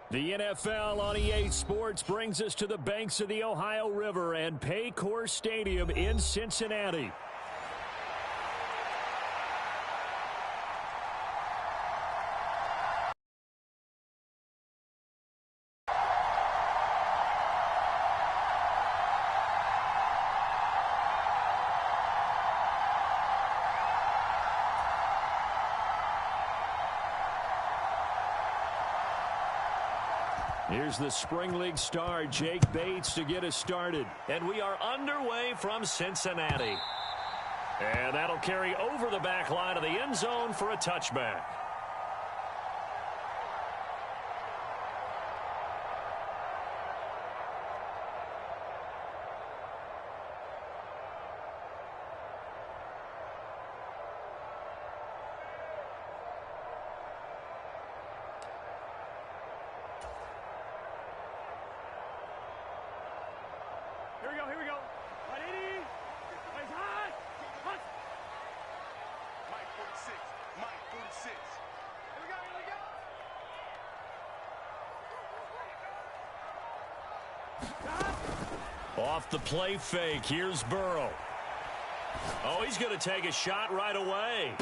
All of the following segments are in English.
The NFL on EA Sports brings us to the banks of the Ohio River and Paycor Stadium in Cincinnati. Here's the Spring League star, Jake Bates, to get us started. And we are underway from Cincinnati. And that'll carry over the back line of the end zone for a touchback. Here we go. 180. Place high. Punch. Mike 46. Mike 46. Here we go. Off the play fake. Here's Burrow. Oh, he's going to take a shot right away.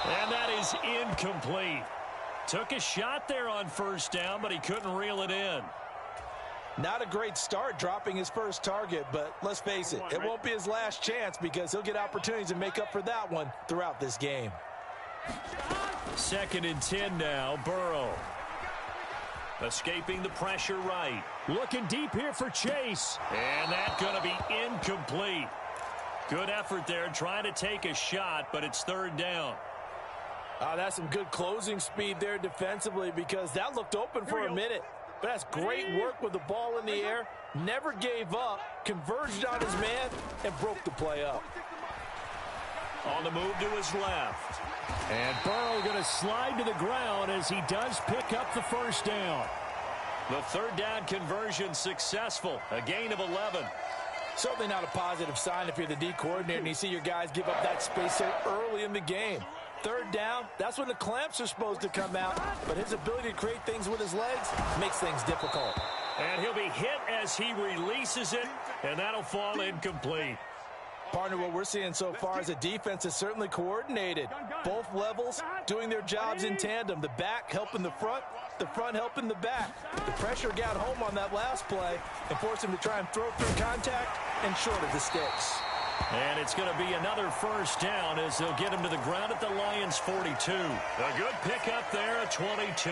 And that is incomplete. Took a shot there on first down, but he couldn't reel it in. Not a great start dropping his first target, but let's face it, it won't be his last chance because he'll get opportunities to make up for that one throughout this game. 2nd and 10 now, Burrow. Escaping the pressure right. Looking deep here for Chase. And that's going to be incomplete. Good effort there trying to take a shot, but it's 3rd down. That's some good closing speed there defensively because that looked open for a minute. But that's great work with the ball in the air. Never gave up, converged on his man, and broke the play up. On the move to his left. And Burrow going to slide to the ground as he does pick up the first down. The 3rd down conversion successful. A gain of 11. Certainly not a positive sign if you're the D coordinator and you see your guys give up that space so early in the game. 3rd down, that's when the clamps are supposed to come out, but his ability to create things with his legs makes things difficult. And he'll be hit as he releases it, and that'll fall incomplete. Partner, what we're seeing so far is the defense is certainly coordinated. Both levels doing their jobs in tandem. The back helping the front helping the back. The pressure got home on that last play and forced him to try and throw through contact and short of the sticks. And it's going to be another first down as they'll get him to the ground at the Lions' 42. A good pickup there at 22.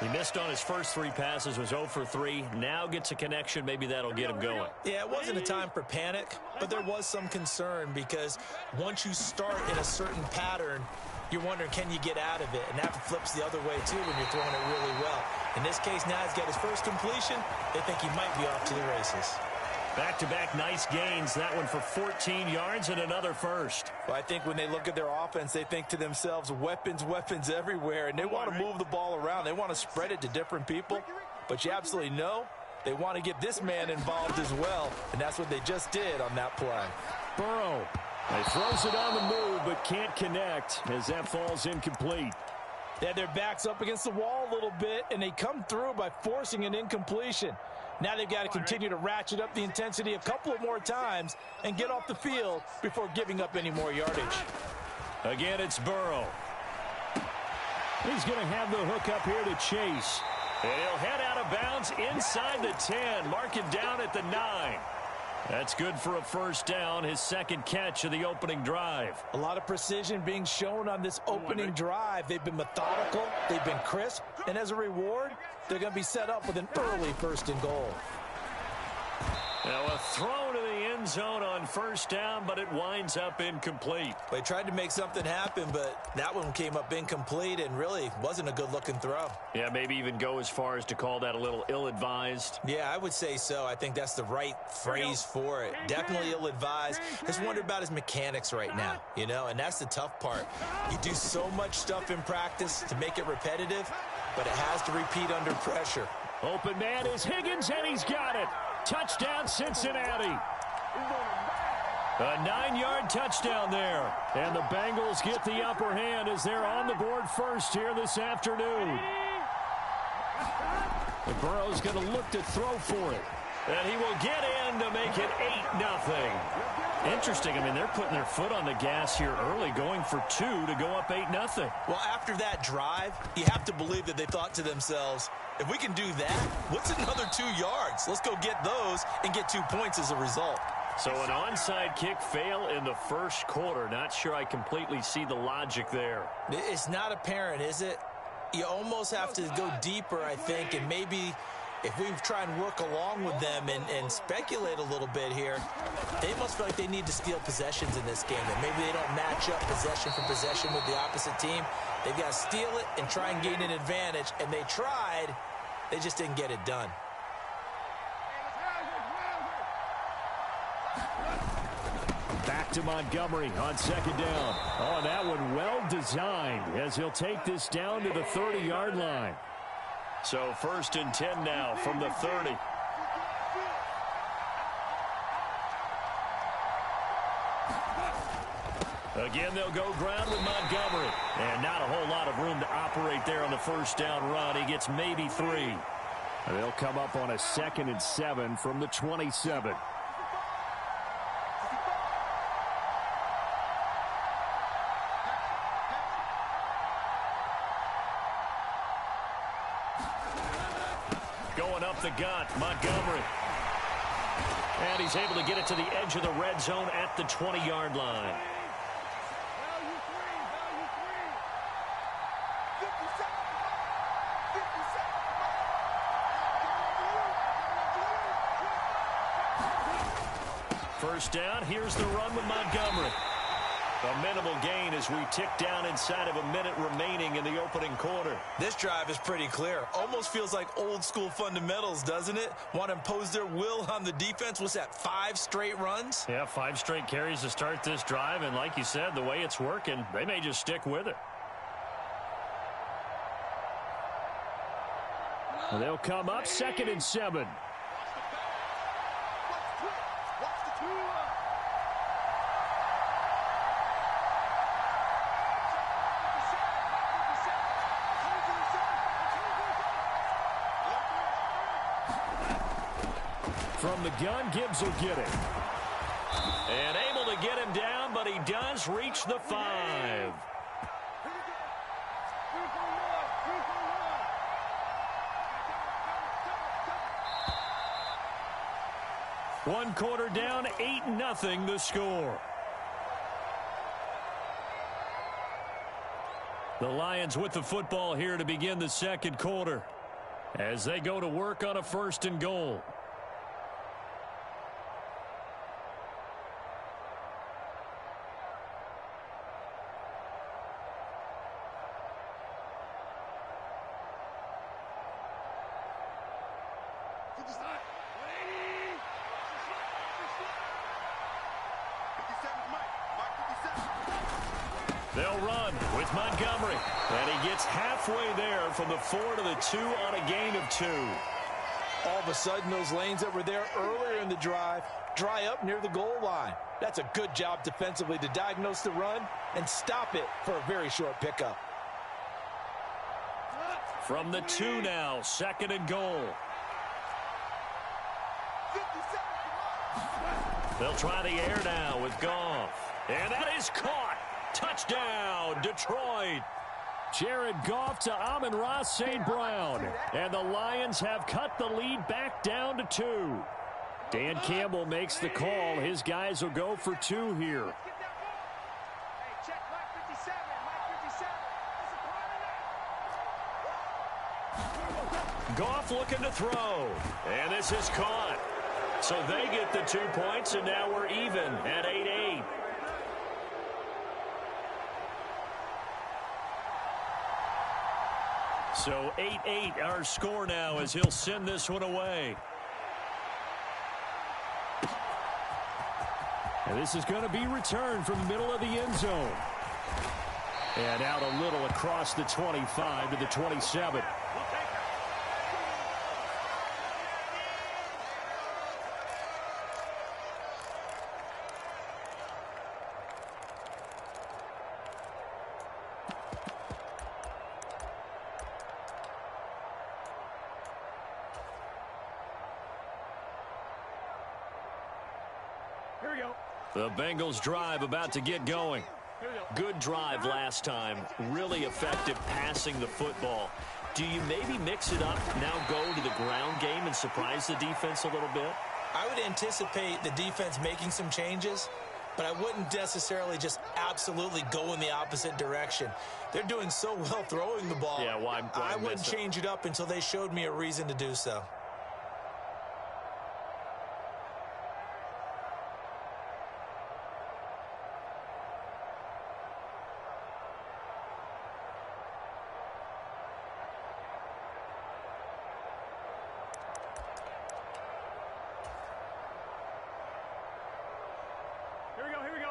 He missed on his first 3 passes, was 0 for 3. Now gets a connection. Maybe that'll get him going. Yeah, it wasn't a time for panic, but there was some concern because once you start in a certain pattern, you're wondering, can you get out of it? And that flips the other way, too, when you're throwing it really well. In this case, now he's got his first completion. They think he might be off to the races. Back-to-back nice gains. That one for 14 yards and another first. Well, I think when they look at their offense, they think to themselves, weapons everywhere, and they want to move the ball around. They want to spread it to different people, but you absolutely know they want to get this man involved as well, and that's what they just did on that play. Burrow. He throws it on the move, but can't connect as that falls incomplete. They had their backs up against the wall a little bit, and they come through by forcing an incompletion. Now they've got to continue to ratchet up the intensity a couple of more times and get off the field before giving up any more yardage. Again, it's Burrow. He's going to have the hook up here to Chase. And he'll head out of bounds inside the 10, mark it down at the 9. That's good for a first down, his 2nd catch of the opening drive. A lot of precision being shown on this opening drive. They've been methodical, they've been crisp, and as a reward, they're going to be set up with an early 1st and goal. Now a throw to the end zone on first down, but it winds up incomplete. They tried to make something happen, but that one came up incomplete and really wasn't a good-looking throw. Yeah, maybe even go as far as to call that a little ill-advised. Yeah, I would say so. I think that's the right phrase for it. Definitely ill-advised. Just wonder about his mechanics right now, you know, and that's the tough part. You do so much stuff in practice to make it repetitive, but it has to repeat under pressure. Open man is Higgins, and he's got it. Touchdown, Cincinnati. A 9-yard touchdown there. And the Bengals get the upper hand as they're on the board first here this afternoon. And Burrow's going to look to throw for it. And he will get in to make it 8-0. Interesting. I mean, they're putting their foot on the gas here early, going for 2 to go up 8-0. Well, after that drive, you have to believe that they thought to themselves, if we can do that, what's another 2 yards? Let's go get those and get 2 points as a result. So an onside kick fail in the first quarter. Not sure I completely see the logic there. It's not apparent, is it? You almost have to go deeper, I think, and maybe if we try and work along with them and speculate a little bit here, they must feel like they need to steal possessions in this game, and maybe they don't match up possession for possession with the opposite team. They've got to steal it and try and gain an advantage, and they tried. They just didn't get it done. Back to Montgomery on second down. Oh, that one well designed as he'll take this down to the 30-yard line. So 1st and 10 now from the 30. Again, they'll go ground with Montgomery. And not a whole lot of room to operate there on the first down run. He gets maybe 3. They'll come up on a 2nd and 7 from the 27. Going up the gut, Montgomery. And he's able to get it to the edge of the red zone at the 20-yard line. First down, here's the run with Montgomery. A minimal gain as we tick down inside of a minute remaining in the opening quarter. This drive is pretty clear. Almost feels like old school fundamentals, doesn't it? Want to impose their will on the defense. What's that, 5 straight runs? Yeah, 5 straight carries to start this drive. And like you said, the way it's working, they may just stick with it. And they'll come up 2nd and 7. From the gun, Gibbs will get it. And able to get him down, but he does reach the 5. One quarter down, 8-0 the score. The Lions with the football here to begin the second quarter as they go to work on a 1st and goal. They'll run with Montgomery. And he gets halfway there from the 4 to the 2 on a gain of 2. All of a sudden, those lanes that were there earlier in the drive dry up near the goal line. That's a good job defensively to diagnose the run and stop it for a very short pickup. From the 2 now, 2nd and goal. They'll try the air now with Goff. And that is caught. Touchdown, Detroit. Jared Goff to Amon-Ra St. Brown. And the Lions have cut the lead back down to 2. Dan Campbell makes the call. His guys will go for 2 here. Goff looking to throw. And this is caught. So they get the 2 points, and now we're even at 8-8. So 8-8 our score now as he'll send this one away. And this is going to be returned from the middle of the end zone. And out a little across the 25 to the 27. Here we go. The Bengals drive about to get going. Good drive last time. Really effective passing the football. Do you maybe mix it up, now go to the ground game and surprise the defense a little bit? I would anticipate the defense making some changes, but I wouldn't necessarily just absolutely go in the opposite direction. They're doing so well throwing the ball. Yeah, why I wouldn't change it up until they showed me a reason to do so.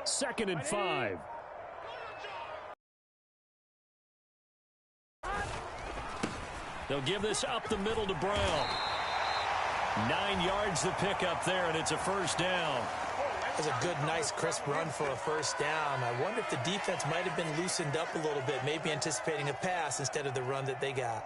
Second and 5. They'll give this up the middle to Brown. 9 yards to pick up there, and it's a first down. That's a good, nice, crisp run for a first down. I wonder if the defense might have been loosened up a little bit, maybe anticipating a pass instead of the run that they got.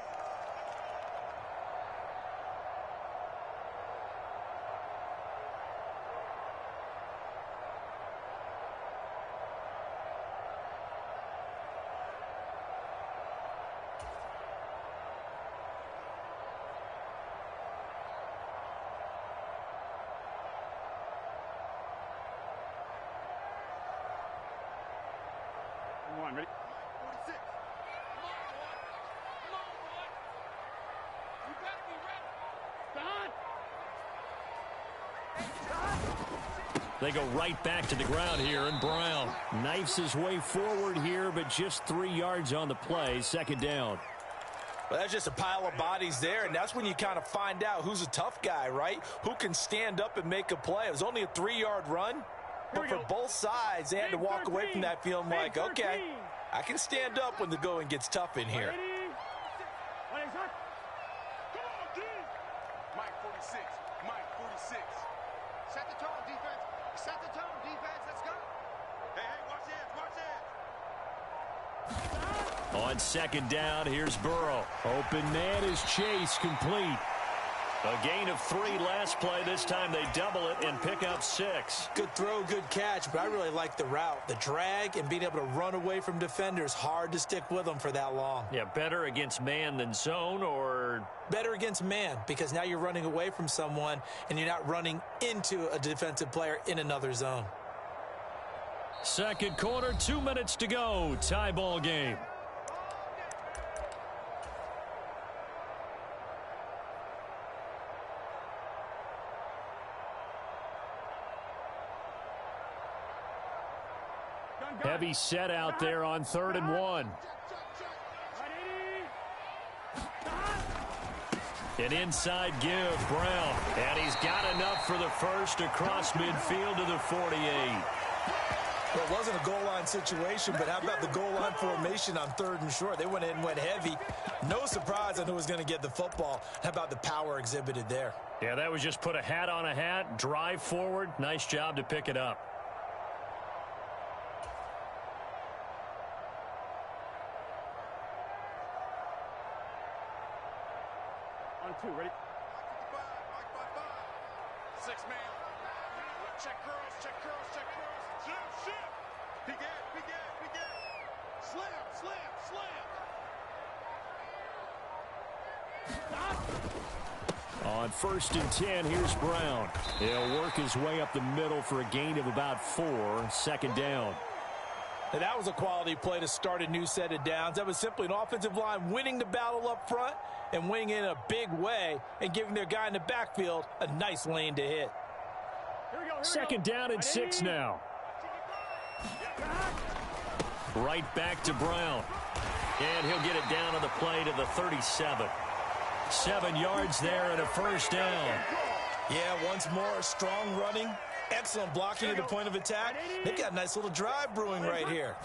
Ready? 46. Come on, boy. You better be ready. They go right back to the ground here, and Brown Knifes his way forward here, but just 3 yards on the play. Second down. Well, that's just a pile of bodies there, and that's when you kind of find out who's a tough guy, right? Who can stand up and make a play. It was only a 3-yard run, but for both sides, they had to walk away from that feeling like, okay, I can stand up when the going gets tough in here. Mike 46. Mike 46. Set the tone, defense. Set the tone, defense. Let's go. Hey, watch it. on second down. Here's Burrow. Open man is Chase, complete. A gain of 3 last play. This time they double it and pick up 6. Good throw, good catch, but I really like the route. The drag and being able to run away from defenders, hard to stick with them for that long. Yeah, better against man than zone, or? Better against man, because now you're running away from someone and you're not running into a defensive player in another zone. Second quarter, 2 minutes to go. Tie ball game. Heavy set out there on 3rd and 1. An inside give, Brown. And he's got enough for the first across midfield to the 48. Well, it wasn't a goal line situation, but how about the goal line formation on 3rd and short? They went in and went heavy. No surprise on who was going to get the football. How about the power exhibited there? Yeah, that was just put a hat on a hat, drive forward. Nice job to pick it up. On 2, ready? 6 man. Check curls, check curls, check curls. Shift. Begin. Slam. On 1st and 10, here's Brown. He'll work his way up the middle for a gain of about 4. Second down. Now, that was a quality play to start a new set of downs. That was simply an offensive line winning the battle up front and winning in a big way and giving their guy in the backfield a nice lane to hit. Second down and 6 now. Right back to Brown. And he'll get it down on the play to the 37. 7 yards there and a first down. Yeah, once more, strong running, excellent blocking at the point of attack. They've got a nice little drive brewing right here.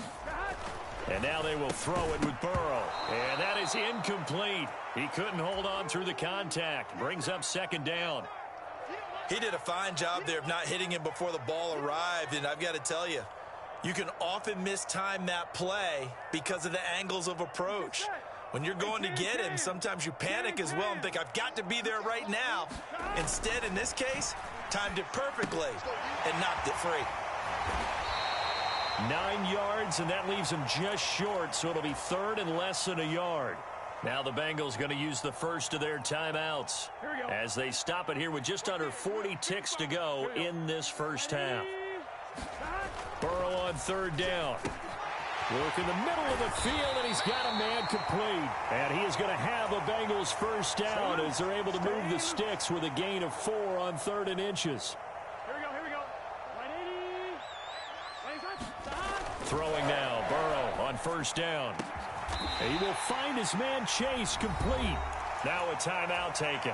And now they will throw it with Burrow. And that is incomplete. He couldn't hold on through the contact. Brings up second down. He did a fine job there of not hitting him before the ball arrived, and I've got to tell you, you can often mistime that play because of the angles of approach. When you're going to get him, sometimes you panic as well and think, I've got to be there right now. Instead, in this case, timed it perfectly, and knocked it free. 9 yards, and that leaves him just short, so it'll be third and less than a yard. Now the Bengals going to use the first of their timeouts as they stop it here with just under 40 ticks to go in this first half. Burrow on third down. Work in the middle of the field, and he's got a man complete. And he is going to have a Bengals first down as they're able to move the sticks with a gain of 4 on 3rd and inches. Here we go. Throwing now, Burrow on first down. He will find his man Chase complete. Now a timeout taken.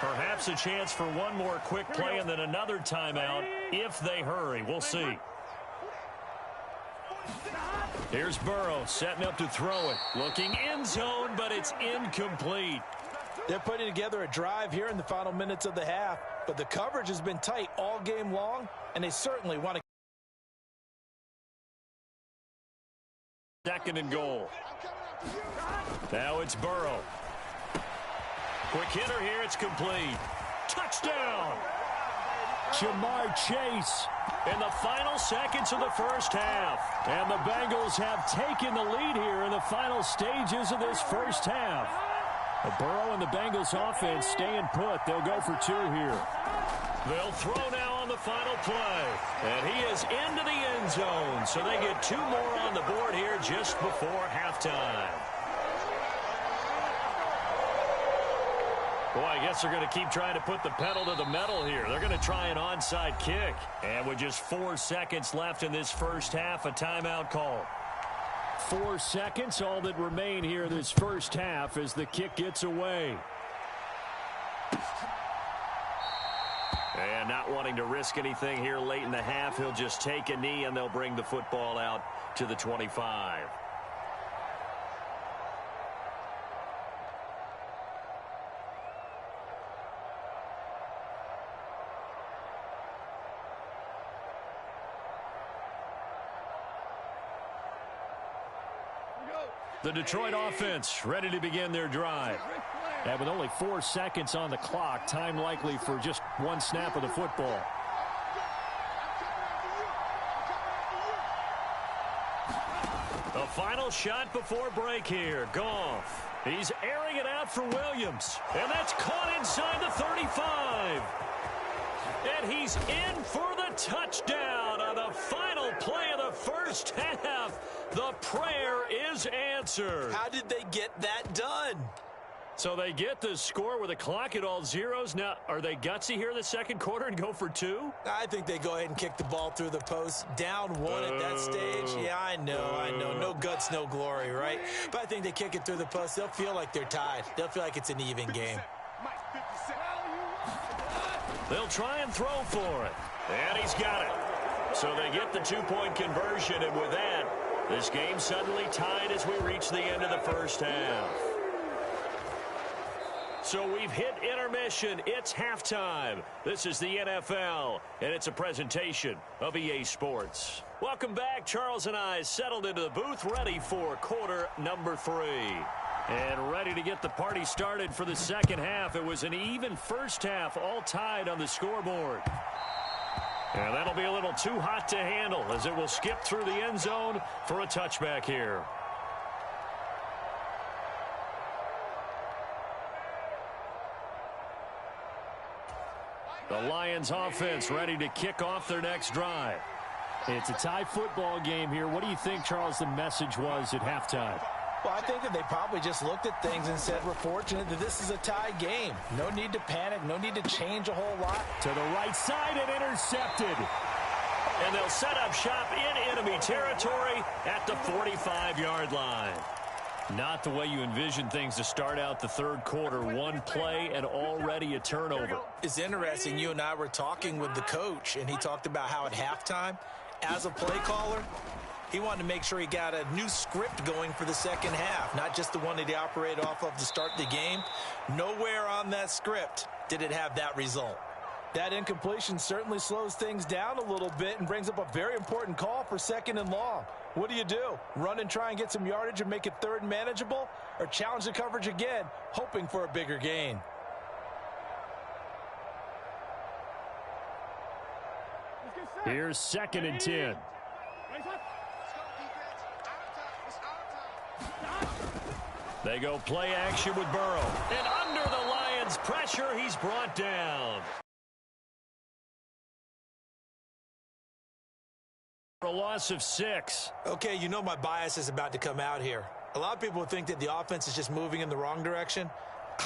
Perhaps a chance for one more quick play and then another timeout if they hurry. We'll see. Here's Burrow setting up to throw it. Looking end zone, but it's incomplete. They're putting together a drive here in the final minutes of the half, but the coverage has been tight all game long, and they certainly want to. Second and goal. Now it's Burrow. Quick hitter here. It's complete. Touchdown. Jamar Chase in the final seconds of the first half. And the Bengals have taken the lead here in the final stages of this first half. Burrow and the Bengals offense staying put. They'll go for 2 here. They'll throw now on the final play. And he is into the end zone. So they get 2 more on the board here just before halftime. Boy, I guess they're going to keep trying to put the pedal to the metal here. They're going to try an onside kick. And with just 4 seconds left in this first half, a timeout call. 4 seconds, all that remain here this first half as the kick gets away. And not wanting to risk anything here late in the half, he'll just take a knee and they'll bring the football out to the 25. The Detroit offense ready to begin their drive. And with only 4 seconds on the clock, time likely for just 1 snap of the football. The final shot before break here. Goff. He's airing it out for Williams. And that's caught inside the 35. And he's in for the touchdown on the final play of the first half. The prayer is answered. How did they get that done? So they get the score with a clock at all zeros. Now, are they gutsy here in the second quarter and go for 2? I think they go ahead and kick the ball through the post. Down 1 at that stage. Yeah, I know. No guts, no glory, right? But I think they kick it through the post. They'll feel like they're tied. They'll feel like it's an even game. They'll try and throw for it. And he's got it. So they get the 2-point conversion, and with that, this game suddenly tied as we reach the end of the first half. So we've hit intermission. It's halftime. This is the NFL, and it's a presentation of EA Sports. Welcome back. Charles and I settled into the booth, ready for quarter number 3. And ready to get the party started for the second half. It was an even first half, all tied on the scoreboard. And that'll be a little too hot to handle as it will skip through the end zone for a touchback here. The Lions offense ready to kick off their next drive. It's a tie football game here. What do you think, Charles, the message was at halftime? Well, I think that they probably just looked at things and said, we're fortunate that this is a tie game. No need to panic. No need to change a whole lot. To the right side and intercepted. And they'll set up shop in enemy territory at the 45-yard line. Not the way you envision things to start out the third quarter. 1 play and already a turnover. It's interesting. You and I were talking with the coach, and he talked about how at halftime, as a play caller, he wanted to make sure he got a new script going for the second half, not just the one that he operated off of to start the game. Nowhere on that script did it have that result. That incompletion certainly slows things down a little bit and brings up a very important call for 2nd and long. What do? Run and try and get some yardage and make it 3rd and manageable? Or challenge the coverage again, hoping for a bigger gain? Here's 2nd and 10. They go play action with Burrow. And under the Lions' pressure, he's brought down. For a loss of 6. Okay, you know my bias is about to come out here. A lot of people think that the offense is just moving in the wrong direction.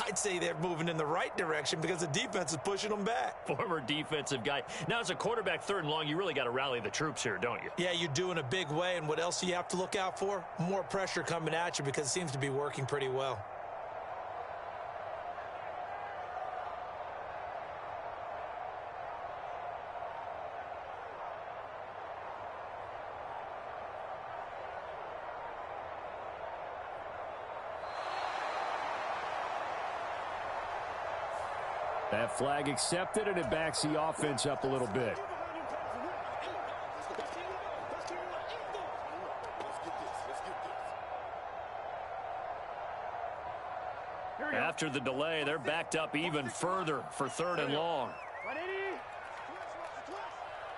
I'd say they're moving in the right direction because the defense is pushing them back. Former defensive guy. Now, as a quarterback, 3rd and long, you really got to rally the troops here, don't you? Yeah, you do in a big way. And what else do you have to look out for? More pressure coming at you because it seems to be working pretty well. That flag accepted, and it backs the offense up a little bit. After the delay, they're backed up even further for 3rd and long.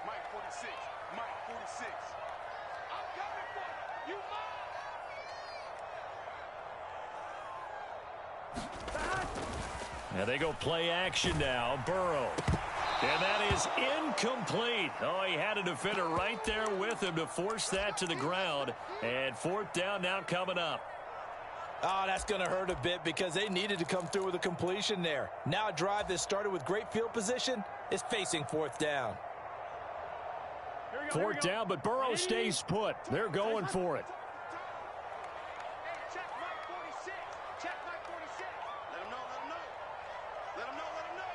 Mike 46. Mike 46. I'm coming for you. Now they go play action now. Burrow. And that is incomplete. Oh, he had a defender right there with him to force that to the ground. And 4th down now coming up. Oh, that's going to hurt a bit because they needed to come through with a completion there. Now a drive that started with great field position is facing 4th down. 4th down, but Burrow stays put. They're going for it. Check Mike 46. Check Mike 46. Let him know. Let him know. Let him know. Let him know.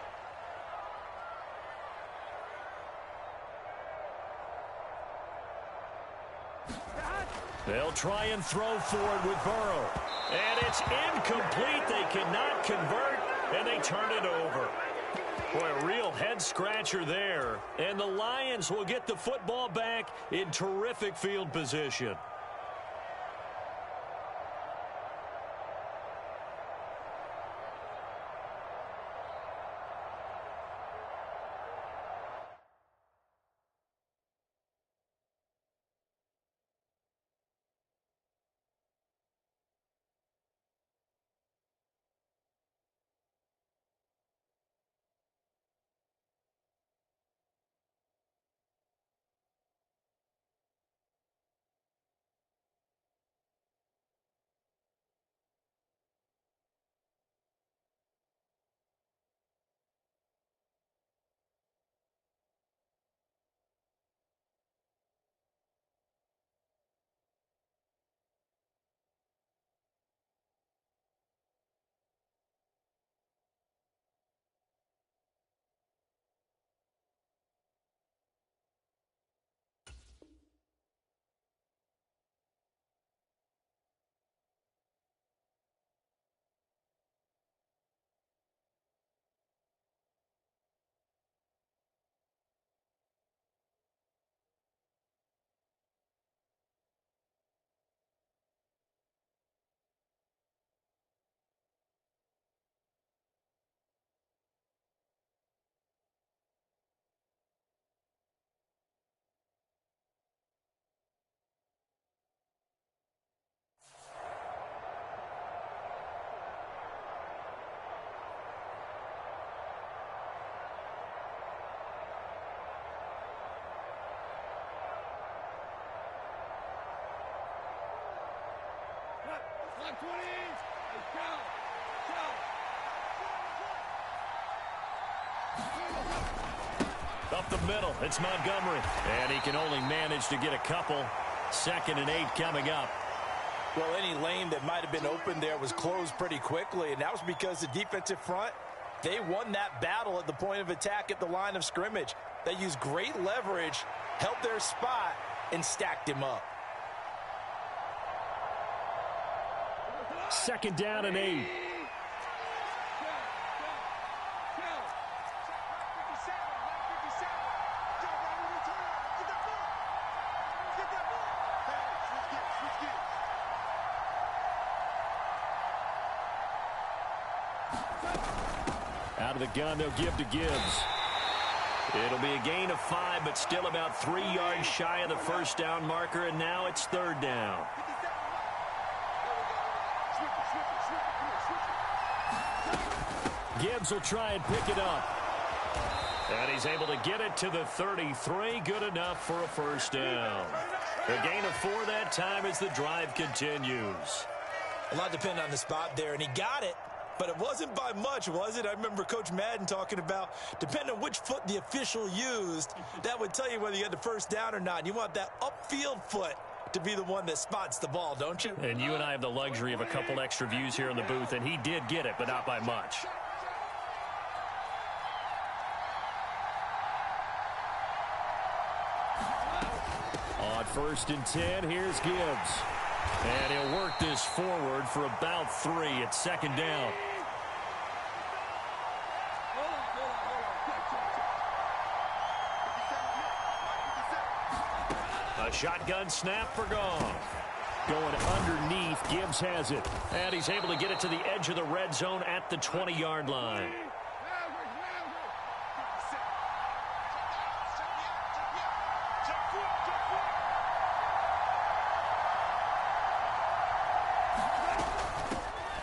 They'll try and throw forward with Burrow. And it's incomplete. They cannot convert, and they turn it over. Boy, a real head-scratcher there. And the Lions will get the football back in terrific field position. Up the middle, it's Montgomery. And he can only manage to get a couple. 2nd and 8 coming up. Well, any lane that might have been open there was closed pretty quickly, and that was because the defensive front, they won that battle at the point of attack at the line of scrimmage. They used great leverage, held their spot, and stacked him up. 2nd down and 8. Out of the gun, they'll give to Gibbs. It'll be a gain of 5, but still about 3 yards shy of the first down marker, and now it's third down. Gibbs will try and pick it up. And he's able to get it to the 33. Good enough for a first down. A gain of 4 that time as the drive continues. A lot depending on the spot there, and he got it. But it wasn't by much, was it? I remember Coach Madden talking about, depending on which foot the official used, that would tell you whether you had the first down or not. You want that upfield foot to be the one that spots the ball, don't you? And you and I have the luxury of a couple extra views here in the booth, and he did get it, but not by much. On 1st and 10, here's Gibbs. And he'll work this forward for about 3 at second down. A shotgun snap for Goff. Going underneath, Gibbs has it. And he's able to get it to the edge of the red zone at the 20-yard line.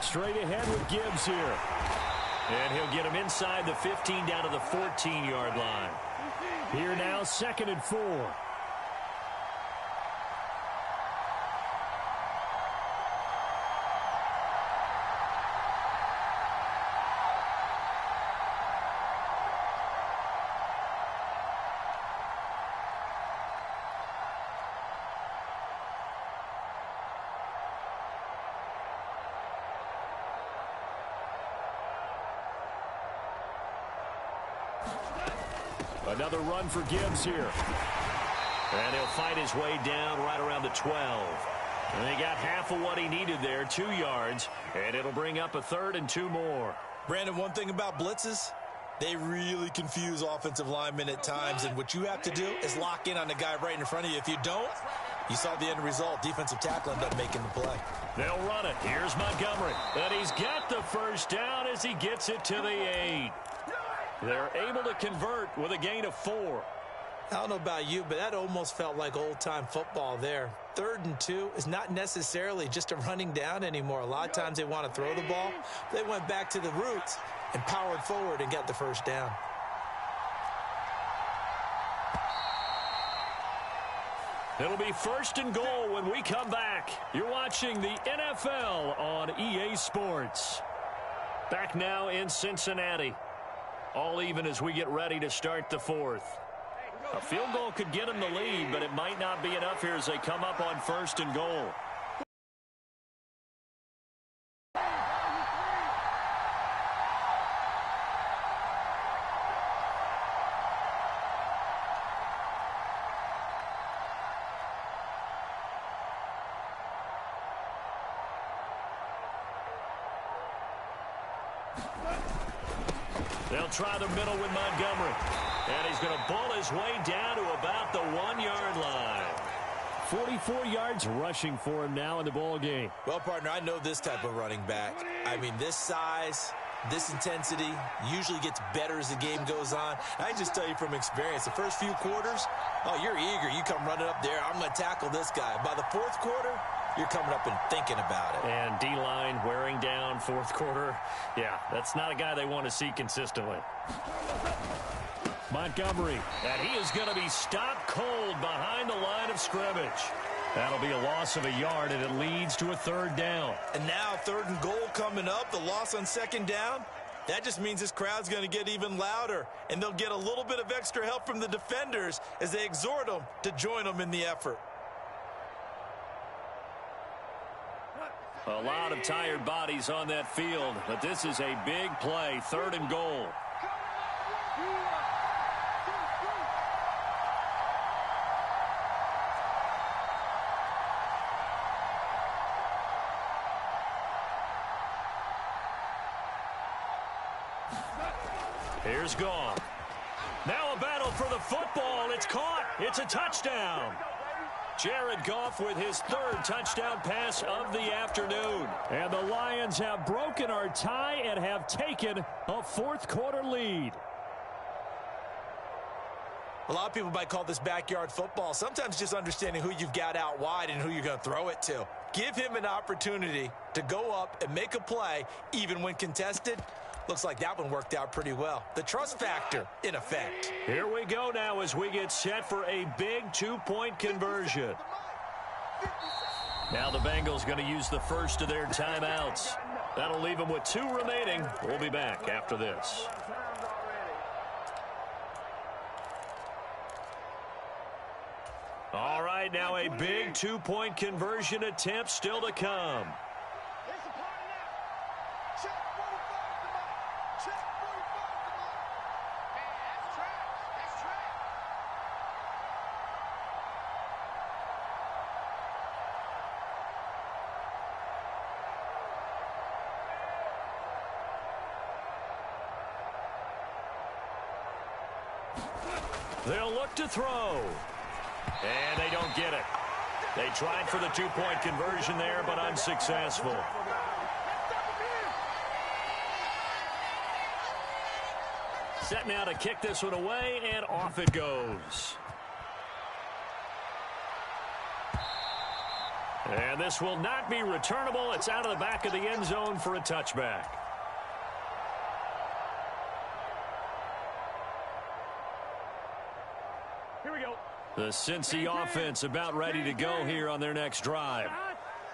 Straight ahead with Gibbs here. And he'll get him inside the 15 down to the 14-yard line. Here now, 2nd and 4. Another run for Gibbs here. And he'll fight his way down right around the 12. And he got half of what he needed there, 2 yards. And it'll bring up a 3rd and 2 more. Brandon, one thing about blitzes, they really confuse offensive linemen at times. And what you have to do is lock in on the guy right in front of you. If you don't, you saw the end result. Defensive tackle ended up making the play. They'll run it. Here's Montgomery. And he's got the first down as he gets it to the 8. They're able to convert with a gain of 4. I don't know about you, but that almost felt like old-time football there. 3rd and 2 is not necessarily just a running down anymore. A lot of times they want to throw the ball. They went back to the roots and powered forward and got the first down. It'll be 1st and goal when we come back. You're watching the NFL on EA Sports. Back now in Cincinnati. All even as we get ready to start the 4th. A field goal could get them the lead, but it might not be enough here as they come up on 1st and goal. They'll try the middle with Montgomery. And he's going to bull his way down to about the 1-yard line. 44 yards rushing for him now in the ball game. Well, partner, I know this type of running back. I mean, this size, this intensity usually gets better as the game goes on. I just tell you from experience, the first few quarters, oh, you're eager. You come running up there. I'm going to tackle this guy. By the 4th quarter, you're coming up and thinking about it. And D-line wearing down 4th quarter. Yeah, that's not a guy they want to see consistently. Montgomery. And he is going to be stopped cold behind the line of scrimmage. That'll be a loss of a yard, and it leads to a 3rd down. And now 3rd and goal coming up, the loss on 2nd down. That just means this crowd's going to get even louder, and they'll get a little bit of extra help from the defenders as they exhort them to join them in the effort. A lot of tired bodies on that field, but this is a big play, 3rd and goal. Here's Goff. Now a battle for the football. It's caught. It's a touchdown. Jared Goff with his 3rd touchdown pass of the afternoon. And the Lions have broken our tie and have taken a 4th quarter lead. A lot of people might call this backyard football. Sometimes just understanding who you've got out wide and who you're going to throw it to. Give him an opportunity to go up and make a play, even when contested. Looks like that one worked out pretty well. The trust factor in effect. Here we go now as we get set for a big two-point conversion. Now the Bengals going to use the first of their timeouts. That'll leave them with 2 remaining. We'll be back after this. All right, now a big two-point conversion attempt still to come. They'll look to throw. And they don't get it. They tried for the two-point conversion there, but unsuccessful. Set now to kick this one away, and off it goes. And this will not be returnable. It's out of the back of the end zone for a touchback. The Cincy offense about ready to go here on their next drive.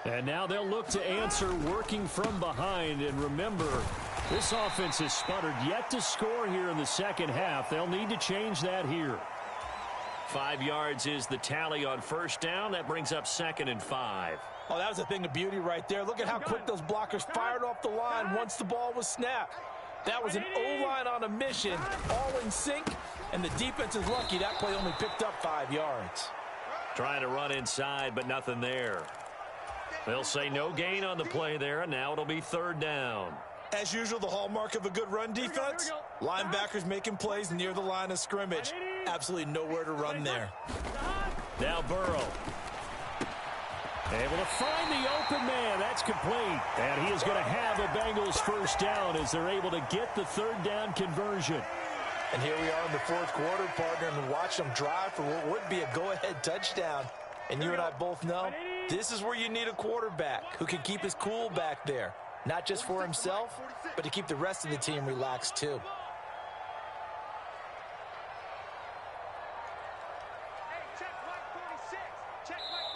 And now they'll look to answer working from behind. And remember, this offense has sputtered yet to score here in the second half. They'll need to change that here. 5 yards is the tally on first down. That brings up 2nd and 5. Oh, that was a thing of beauty right there. Look at how quick those blockers fired off the line once the ball was snapped. That was an O-line on a mission, all in sync, and the defense is lucky that play only picked up 5 yards. Trying to run inside, but nothing there. They'll say no gain on the play there, and now it'll be 3rd down. As usual, the hallmark of a good run defense, linebackers making plays near the line of scrimmage. Absolutely nowhere to run there. Now Burrow. Able to find the open man. That's complete. And he is going to have a Bengals first down as they're able to get the 3rd down conversion. And here we are in the 4th quarter, partner, and watch them drive for what would be a go-ahead touchdown. And you and I both know this is where you need a quarterback who can keep his cool back there. Not just for himself, but to keep the rest of the team relaxed too.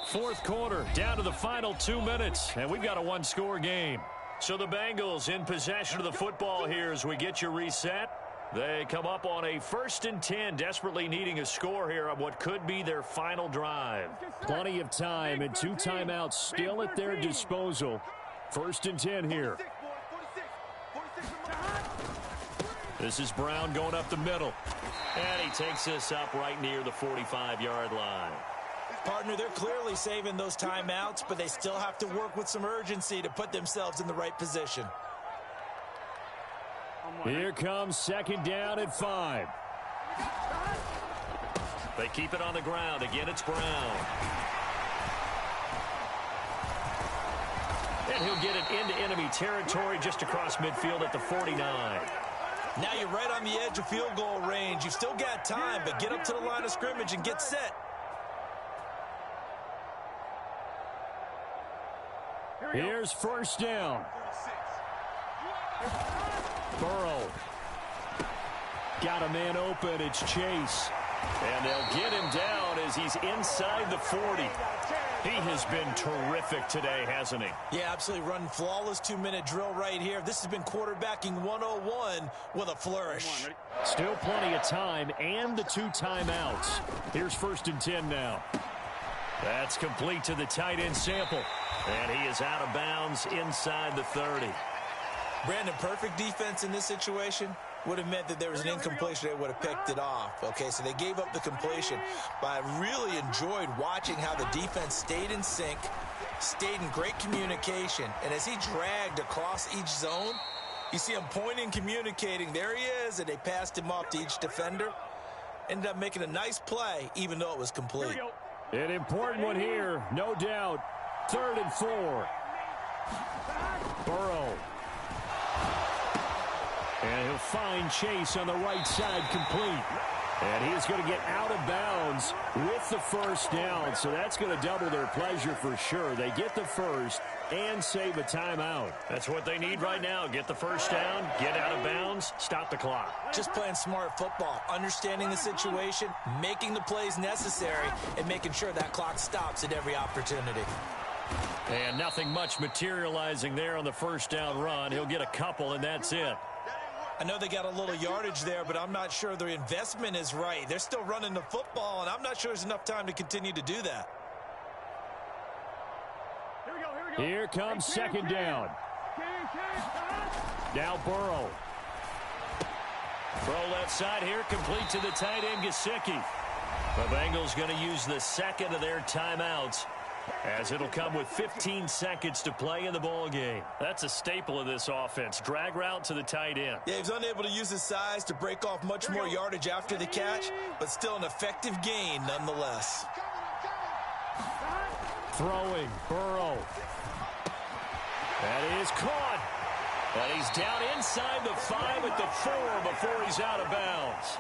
Fourth quarter, down to the final 2 minutes, and we've got a 1-score game. So the Bengals in possession of the football here as we get you reset. They come up on a 1st and 10, desperately needing a score here on what could be their final drive. Plenty of time and 2 timeouts still at their disposal. 1st and 10 here. This is Brown going up the middle. And he takes this up right near the 45-yard line. Partner, they're clearly saving those timeouts, but they still have to work with some urgency to put themselves in the right position. Here comes 2nd down and 5. They keep it on the ground. Again, it's Brown. And he'll get it into enemy territory just across midfield at the 49. Now you're right on the edge of field goal range. You've still got time, but get up to the line of scrimmage and get set. Here's 1st down. Burrow. Got a man open. It's Chase. And they'll get him down as he's inside the 40. He has been terrific today, hasn't he? Yeah, absolutely running flawless 2-minute drill right here. This has been quarterbacking 101 with a flourish. Still plenty of time and the 2 timeouts. Here's 1st and 10 now. That's complete to the tight end Sample. And he is out of bounds inside the 30. Brandon, perfect defense in this situation would have meant that there was an incompletion. They would have picked it off. Okay, so they gave up the completion. But I really enjoyed watching how the defense stayed in sync, stayed in great communication. And as he dragged across each zone, you see him pointing, communicating. There he is, and they passed him off to each defender. Ended up making a nice play, even though it was complete. An important one here, no doubt. 3rd and 4. Burrow. And he'll find Chase on the right side complete. And he's going to get out of bounds with the first down, so that's going to double their pleasure for sure. They get the first and save a timeout. That's what they need right now. Get the first down, get out of bounds, stop the clock. Just playing smart football, understanding the situation, making the plays necessary, and making sure that clock stops at every opportunity. And nothing much materializing there on the first down run. He'll get a couple, and that's it. I know they got a little yardage there, but I'm not sure their investment is right. They're still running the football, and I'm not sure there's enough time to continue to do that. Here comes second down. Now Burrow. Throw left side here, complete to the tight end, Gesicki. The Bengals going to use the second of their timeouts, as it'll come with 15 seconds to play in the ball game. That's a staple of this offense. Drag route to the tight end. Yeah, he's unable to use his size to break off much more yardage after the catch, but still an effective gain nonetheless. Throwing, Burrow. That is caught. And he's down inside the 5 at the 4 before he's out of bounds.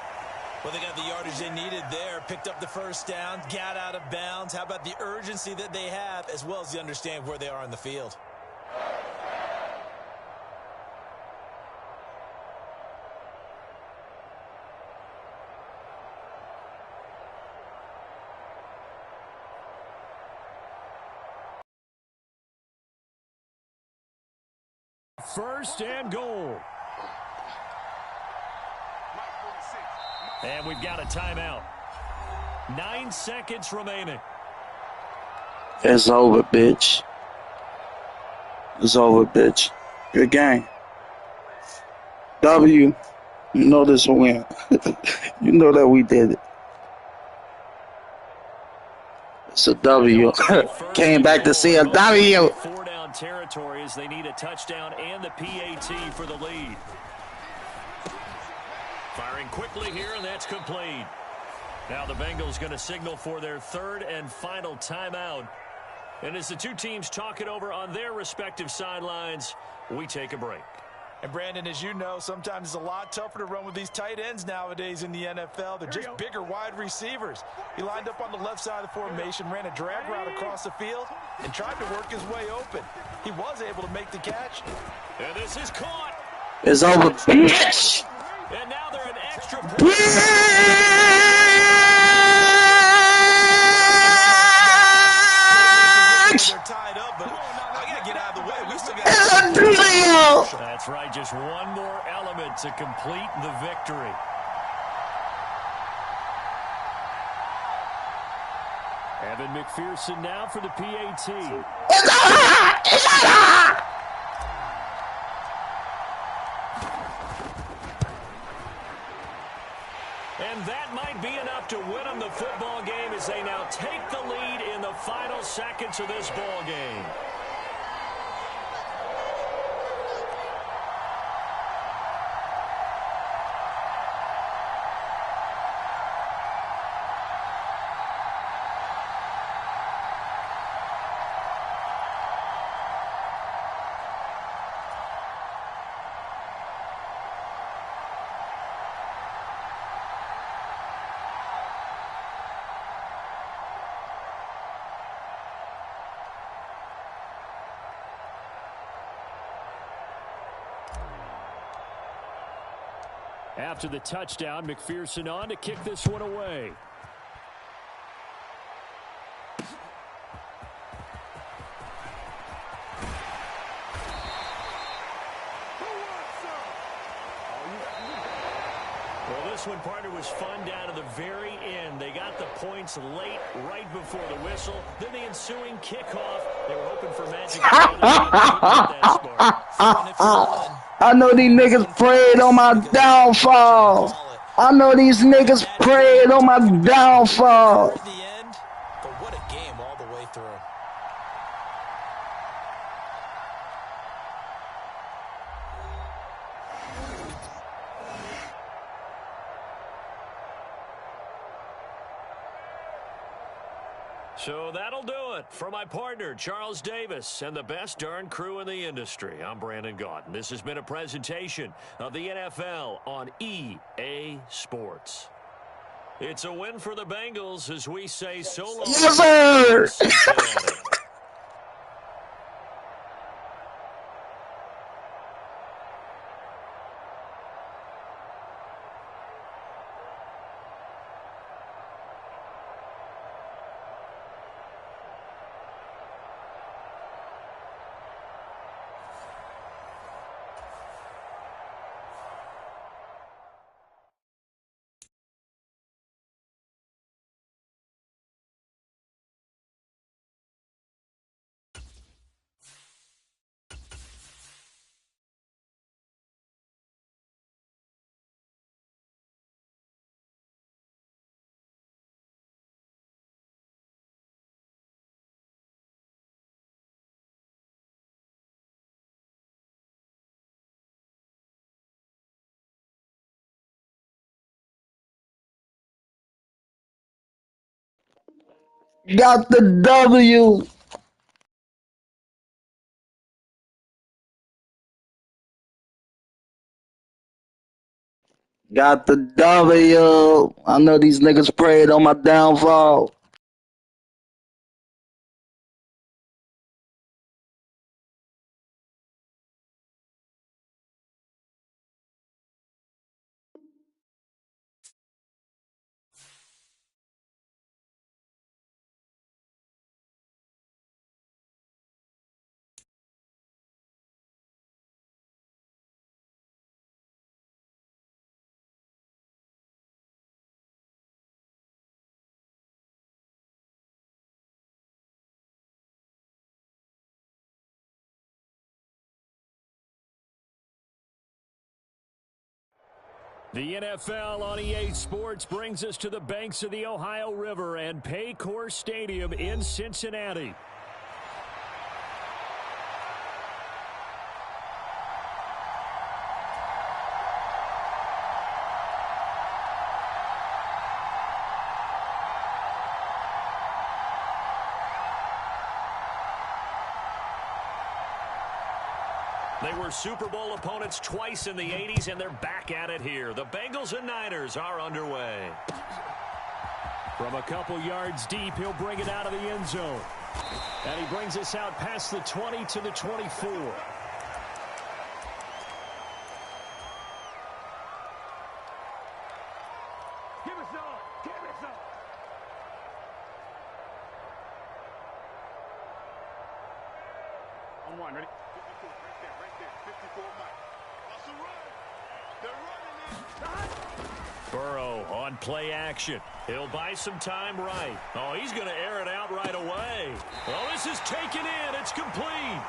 Well, they got the yardage they needed there, picked up the first down, got out of bounds. How about the urgency that they have, as well as the understanding where they are in the field? First and goal. And we've got a timeout. 9 seconds remaining. It's over, bitch. It's over, bitch. Good game. W. You know this will win. You know that we did it. It's a W. Came back to see a W. 4-down territory as they need a touchdown and the PAT for the lead. Firing quickly here, and that's complete. Now the Bengals going to signal for their third and final timeout. And as the two teams talk it over on their respective sidelines, we take a break. And Brandon, as you know, sometimes it's a lot tougher to run with these tight ends nowadays in the NFL. They're just bigger wide receivers. He lined up on the left side of the formation, ran a drag route across the field, and tried to work his way open. He was able to make the catch. And this is caught. It's over, bitch. And now they're an extra point. They're tied up, but I got to get out of the way. We still got That's right, just one more element to complete the victory. Evan McPherson now for the PAT. And that might be enough to win them the football game as they now take the lead in the final seconds of this ball game. After the touchdown, McPherson on to kick this one away. Well, this one, partner, was fun down to the very end. They got the points late, right before the whistle. Then the ensuing kickoff. They were hoping for magic. I know these niggas prayed on my downfall. I know these niggas prayed on my downfall. the end, but what a game all the way through. So that'll do it for my partner, Charles Davis, and the best darn crew in the industry. I'm Brandon Gaudin. This has been a presentation of the NFL on EA Sports. It's a win for the Bengals as we say so long. Yes, sir. Cincinnati. Got the W. Got the W. I know these niggas prayed on my downfall. The NFL on EA Sports brings us to the banks of the Ohio River and Paycor Stadium in Cincinnati. They were Super Bowl opponents twice in the 80s, and they're back at it here. The Bengals and Niners are underway. From a couple yards deep, he'll bring it out of the end zone. And he brings us out past the 20 to the 24. Give us all. Give us all. On one, ready? 54, right there. 54, Mike. That's a run. They're running it. Burrow on play action. He'll buy some time right. Oh, he's going to air it out right away. Oh, this is taken in. It's complete.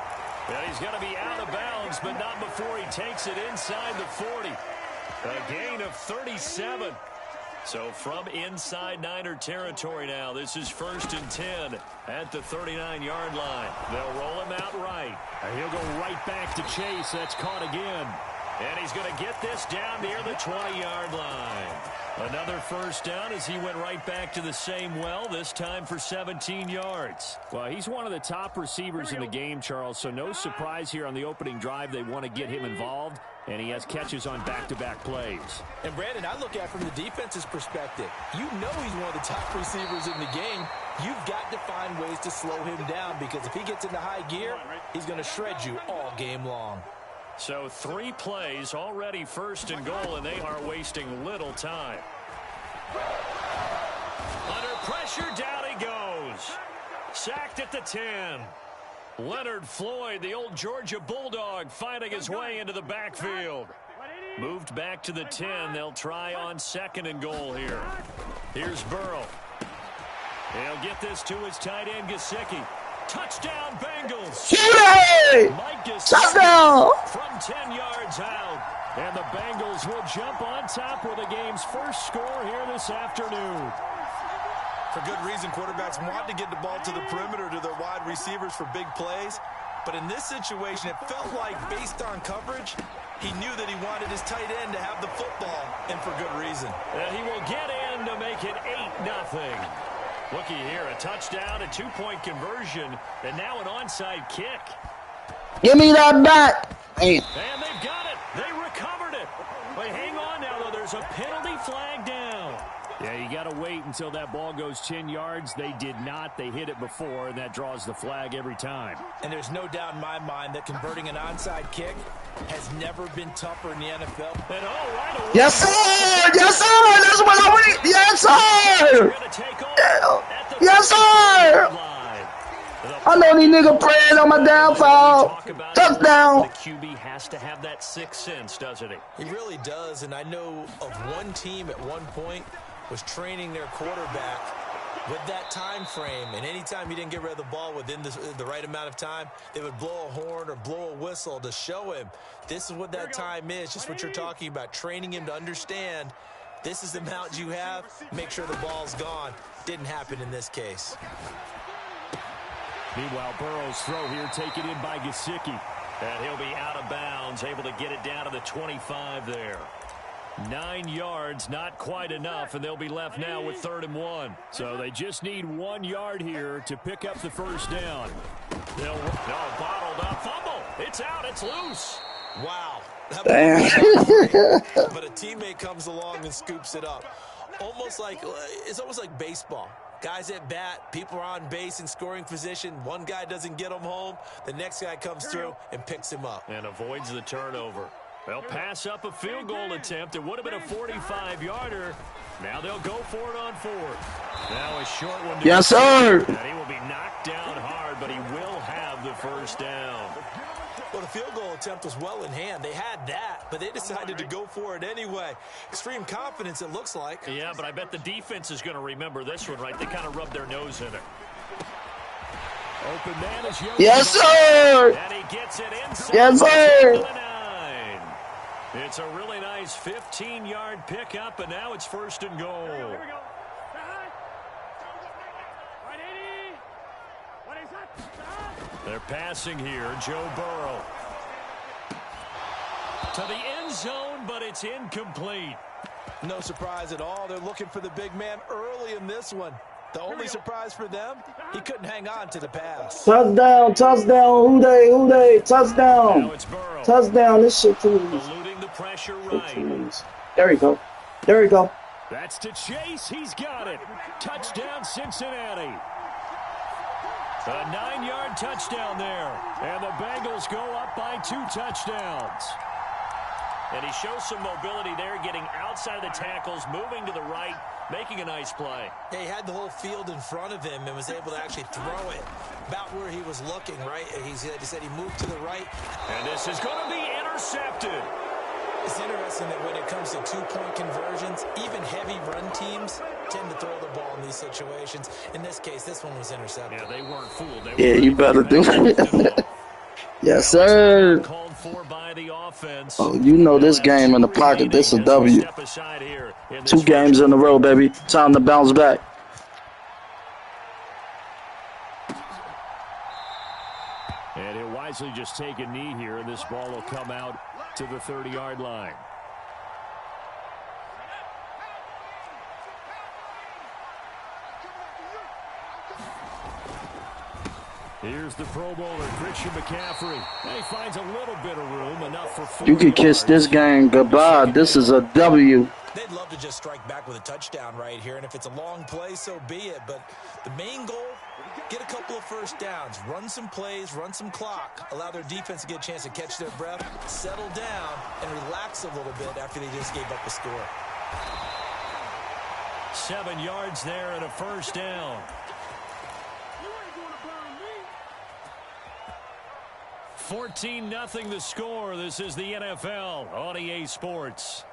And he's going to be out of bounds, but not before he takes it inside the 40. A gain of 37. So from inside Niner territory now, this is 1st and 10 at the 39-yard line. They'll roll him out right. And he'll go right back to Chase. That's caught again. And he's going to get this down near the 20-yard line. Another first down as he went right back to the same well, this time for 17 yards. Well, he's one of the top receivers in the game, Charles, so no surprise here on the opening drive. They want to get him involved, and he has catches on back-to-back plays. And, Brandon, I look at it from the defense's perspective. You know he's one of the top receivers in the game. You've got to find ways to slow him down because if he gets into high gear, he's going to shred you all game long. So 3 plays already 1st and goal, and they are wasting little time. Under pressure, down he goes. Sacked at the 10. Leonard Floyd, the old Georgia Bulldog, finding his way into the backfield. Moved back to the 10. They'll try on 2nd and goal here. Here's Burrow. He'll get this to his tight end, Gesicki. Touchdown, Bengals. Mike Touchdown. From 10 yards out. And the Bengals will jump on top with the game's first score here this afternoon. For good reason, quarterbacks want to get the ball to the perimeter to their wide receivers for big plays. But in this situation, it felt like based on coverage, he knew that he wanted his tight end to have the football, and for good reason. And he will get in to make it 8-0. Looky here, a touchdown, a 2-point conversion, and now an onside kick. Give me that back. Hey. And they've got it. They recovered it. Wait, hang on now, though. There's a penalty flag down. Yeah, you got to wait until that ball goes 10 yards. They did not. They hit it before, and that draws the flag every time. And there's no doubt in my mind that converting an onside kick has never been tougher in the NFL. And right away. Yes, sir! Yes, sir! That's what I want. Yes, sir! Yes, sir! I know these niggas praying on my downfall. Touchdown. The QB has to have that sixth sense, doesn't he? He really does, and I know of one team at one point was training their quarterback with that time frame, and anytime he didn't get rid of the ball within the right amount of time, they would blow a horn or blow a whistle to show him this is what that time is, just what you're talking about, training him to understand this is the amount you have, make sure the ball's gone. Didn't happen in this case. Meanwhile, Burrow's throw here taken in by Gesicki. And he'll be out of bounds, able to get it down to the 25 there. 9 yards, not quite enough, and they'll be left now with 3rd and 1. So they just need 1 yard here to pick up the first down. They'll bottled up, fumble. It's out, it's loose. Wow. Damn. But a teammate comes along and scoops it up. It's almost like baseball. Guys at bat, people are on base in scoring position. One guy doesn't get him home. The next guy comes through and picks him up. And avoids the turnover. They'll pass up a field goal attempt. It would have been a 45-yarder. Now they'll go for it on 4th. Now a short one. Yes, sir. And he will be knocked down hard, but he will have the first down. Well, the field goal attempt was well in hand. They had that, but they decided to go for it anyway. Extreme confidence, it looks like. Yeah, but I bet the defense is going to remember this one, right? They kind of rubbed their nose in it. Open man is Young. Yes, sir. And he gets it inside. Yes, sir. To the 9. It's a really nice 15-yard pickup, and now it's 1st and goal. They're passing here. Joe Burrow. To the end zone, but it's incomplete. No surprise at all. They're looking for the big man early in this one. The only surprise for them, he couldn't hang on to the pass. Touchdown, touchdown. Who they? Touchdown. Now it's Burrow. Touchdown. This shit too easy. Eluding the pressure right. There you go. There you go. That's to Chase. He's got it. Touchdown, Cincinnati. A 9-yard touchdown there. And the Bengals go up by 2 touchdowns. And he shows some mobility there, getting outside of the tackles, moving to the right, making a nice play. Yeah, he had the whole field in front of him and was able to actually throw it about where he was looking, right? He said he moved to the right. And this is going to be intercepted. It's interesting that when it comes to 2-point conversions, even heavy run teams tend to throw the ball in these situations. In this case, this one was intercepted. Yeah, they weren't fooled. Yeah, you better do it. Yes, sir. Called for by the offense. Oh, you know this game in the pocket. This is a W. 2 games in a row, baby. Time to bounce back. And he'll wisely just take a knee here, and this ball will come out to the 30-yard line. Here's the Pro Bowler, Christian McCaffrey. And he finds a little bit of room, enough for 4 You can kiss this game goodbye. This is a W. They'd love to just strike back with a touchdown right here, and if it's a long play, so be it. But the main goal, get a couple of first downs, run some plays, run some clock, allow their defense to get a chance to catch their breath, settle down, and relax a little bit after they just gave up a score. 7 yards there and a first down. 14-0 the score. This is the NFL on EA Sports.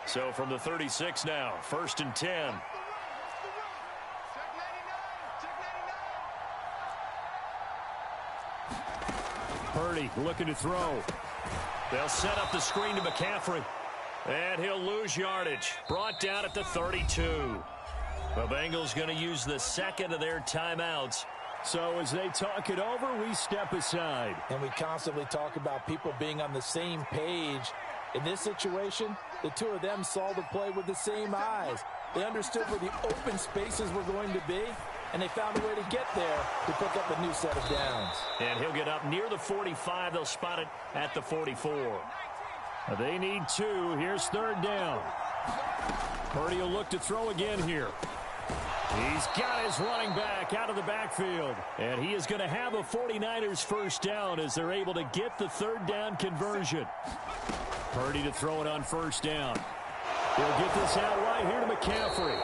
So from the 36 now, 1st and 10. Purdy looking to throw. They'll set up the screen to McCaffrey. And he'll lose yardage. Brought down at the 32. The Bengals going to use the second of their timeouts. So as they talk it over, we step aside. And we constantly talk about people being on the same page. In this situation, the two of them saw the play with the same eyes. They understood where the open spaces were going to be, and they found a way to get there to pick up a new set of downs. And he'll get up near the 45. They'll spot it at the 44. They need 2. Here's 3rd down. Purdy will look to throw again here. He's got his running back out of the backfield. And he is going to have a 49ers first down as they're able to get the 3rd down conversion. Purdy to throw it on 1st down. He'll get this out right here to McCaffrey.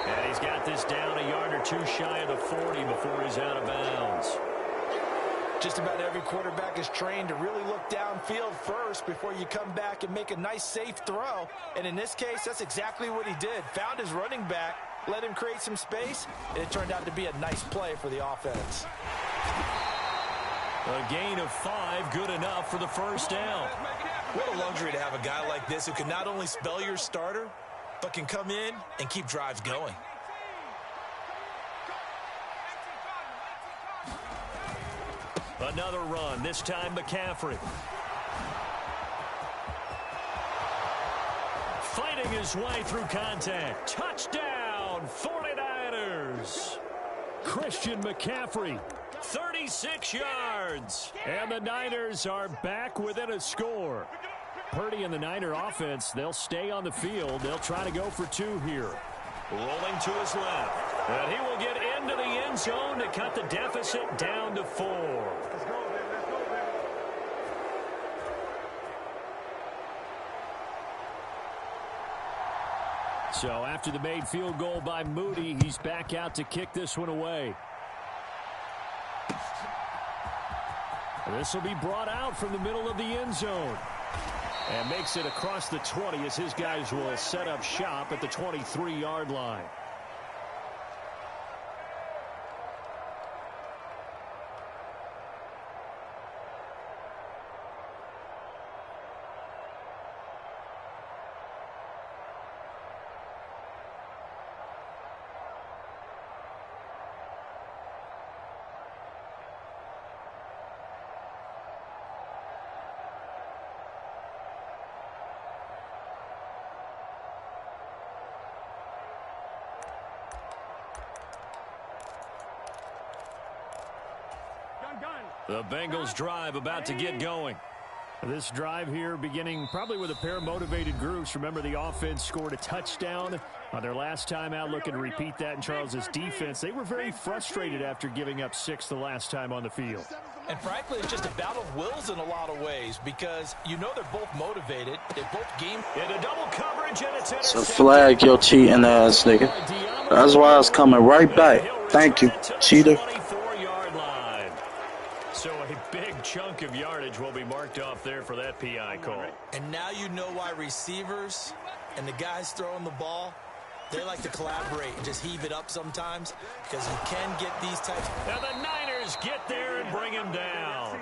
And he's got this down a yard or 2 shy of the 40 before he's out of bounds. Just about every quarterback is trained to really look downfield first before you come back and make a nice, safe throw. And in this case, that's exactly what he did. Found his running back, let him create some space, and it turned out to be a nice play for the offense. A gain of 5, good enough for the 1st down. What a luxury to have a guy like this who can not only spell your starter, but can come in and keep drives going. Another run, this time McCaffrey. Fighting his way through contact. Touchdown, 49ers. Christian McCaffrey. 36 yards. And the Niners are back within a score. Purdy and the Niner offense, they'll stay on the field. They'll try to go for 2 here. Rolling to his left. And he will get into the end zone to cut the deficit down to 4. Let's go, man. Let's go, man. So after the made field goal by Moody, he's back out to kick this one away. This will be brought out from the middle of the end zone. And makes it across the 20 as his guys will set up shop at the 23-yard line. The Bengals drive about to get going. This drive here beginning probably with a pair of motivated groups. Remember, the offense scored a touchdown on their last time out. Looking to repeat that in Charles's defense. They were very frustrated after giving up 6 the last time on the field. And frankly, it's just a battle of wills in a lot of ways because you know they're both motivated. They're both game. Into double coverage, and it's So flag your cheating ass, nigga. That's why I was coming right back. Thank you, cheater. So a big chunk of yardage will be marked off there for that PI call. And now you know why receivers and the guys throwing the ball, they like to collaborate and just heave it up sometimes because you can get these types. Now the Niners get there and bring him down.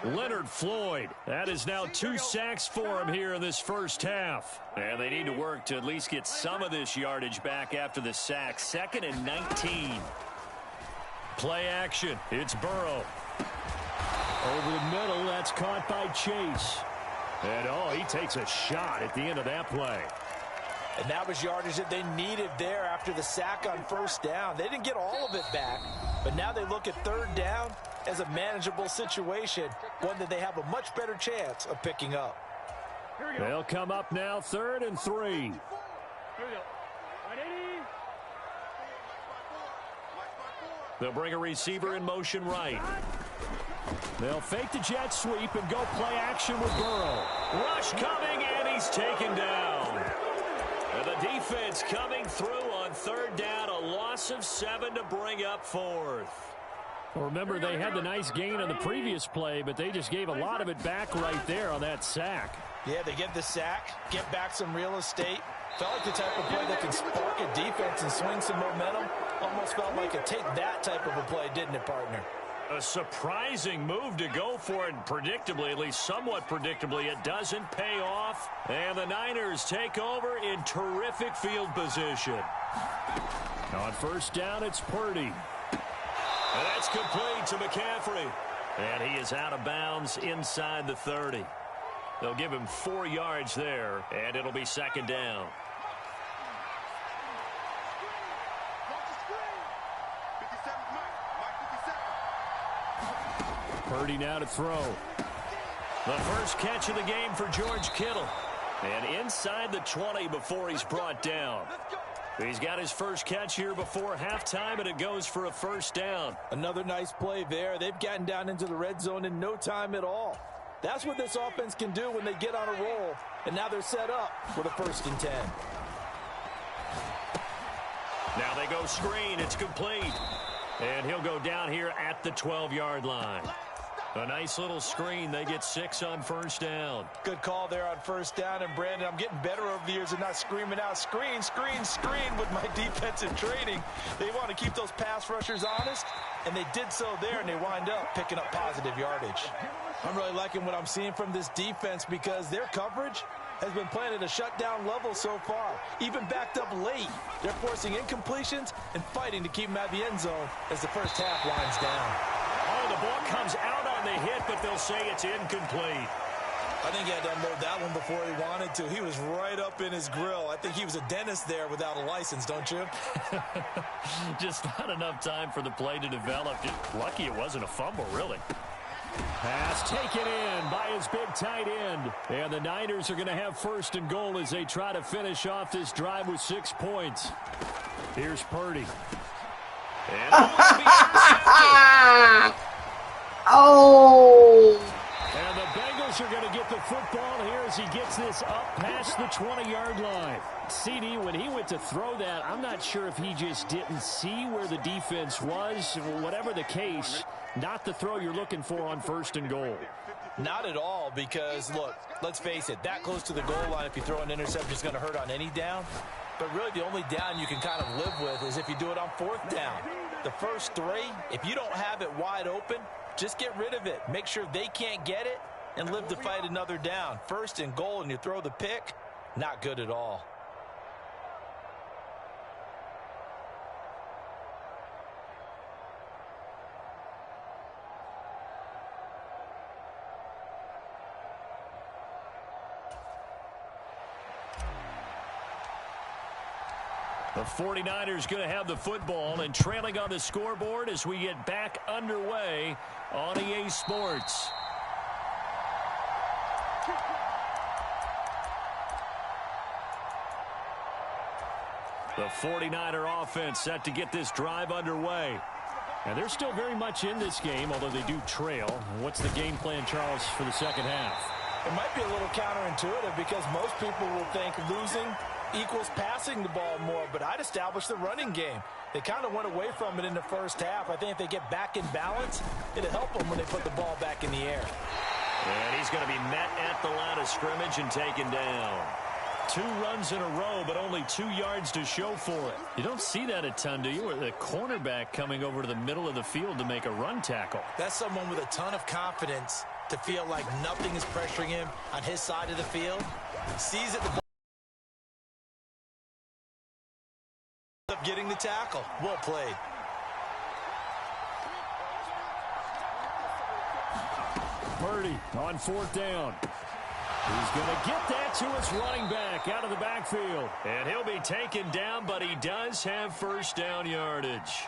Leonard Floyd. That is now 2 sacks for him here in this first half. And they need to work to at least get some of this yardage back after the sack. 2nd and 19. Play action. It's Burrow. Over the middle, that's caught by Chase. And, oh, he takes a shot at the end of that play. And that was yardage that they needed there after the sack on 1st down. They didn't get all of it back, but now they look at 3rd down as a manageable situation, one that they have a much better chance of picking up. They'll come up now 3rd and 3. Here we go. They'll bring a receiver in motion right. They'll fake the jet sweep and go play action with Burrow. Rush coming, and he's taken down. And the defense coming through on 3rd down. A loss of 7 to bring up 4th. Well, remember, they had the nice gain on the previous play, but they just gave a lot of it back right there on that sack. Yeah, they get the sack, get back some real estate. Felt like the type of play that can spark a defense and swing some momentum. Almost felt like a take that type of a play, didn't it, partner? A surprising move to go for it, and predictably, at least somewhat predictably, it doesn't pay off. And the Niners take over in terrific field position. On 1st down, it's Purdy. And that's complete to McCaffrey. And he is out of bounds inside the 30. They'll give him 4 yards there, and it'll be 2nd down. Purdy now to throw. The first catch of the game for George Kittle. And inside the 20 before he's brought down. He's got his first catch here before halftime, and it goes for a first down. Another nice play there. They've gotten down into the red zone in no time at all. That's what this offense can do when they get on a roll. And now they're set up with a 1st and 10. Now they go screen. It's complete. And he'll go down here at the 12-yard line. A nice little screen. They get 6 on first down. Good call there on first down. And, Brandon, I'm getting better over the years and not screaming out, screen, screen, screen with my defensive training. They want to keep those pass rushers honest, and they did so there, and they wind up picking up positive yardage. I'm really liking what I'm seeing from this defense because their coverage has been playing at a shutdown level so far. Even backed up late, they're forcing incompletions and fighting to keep them out of the end zone as the first half winds down. Oh, the ball comes out on the hit, but they'll say it's incomplete. I think he had to unload that one before he wanted to. He was right up in his grill. I think he was a dentist there without a license, don't you? Just not enough time for the play to develop. Just lucky it wasn't a fumble, really. Pass taken in by his big tight end. And the Niners are going to have 1st and goal as they try to finish off this drive with 6 points. Here's Purdy. Oh! And the Bengals are going to get the football here as he gets this up past the 20-yard line. CD, when he went to throw that, I'm not sure if he just didn't see where the defense was. Whatever the case, not the throw you're looking for on 1st and goal. Not at all, because, look, let's face it, that close to the goal line, if you throw an interception, is going to hurt on any down. But really, the only down you can kind of live with is if you do it on 4th down. The first 3, if you don't have it wide open, just get rid of it. Make sure they can't get it and live to fight another down. 1st and goal, and you throw the pick, not good at all. The 49ers going to have the football and trailing on the scoreboard as we get back underway on EA Sports. The 49er offense set to get this drive underway. And they're still very much in this game, although they do trail. What's the game plan, Charles, for the second half? It might be a little counterintuitive because most people will think losing equals passing the ball more, but I'd establish the running game. They kind of went away from it in the first half. I think if they get back in balance, it'll help them when they put the ball back in the air. And he's going to be met at the line of scrimmage and taken down. 2 runs in a row, but only 2 yards to show for it. You don't see that a ton, do you? Or the cornerback coming over to the middle of the field to make a run tackle. That's someone with a ton of confidence to feel like nothing is pressuring him on his side of the field. Sees it, the ball up getting the tackle. Well played. Purdy on 4th down. He's going to get that to his running back out of the backfield. And he'll be taken down, but he does have first down yardage.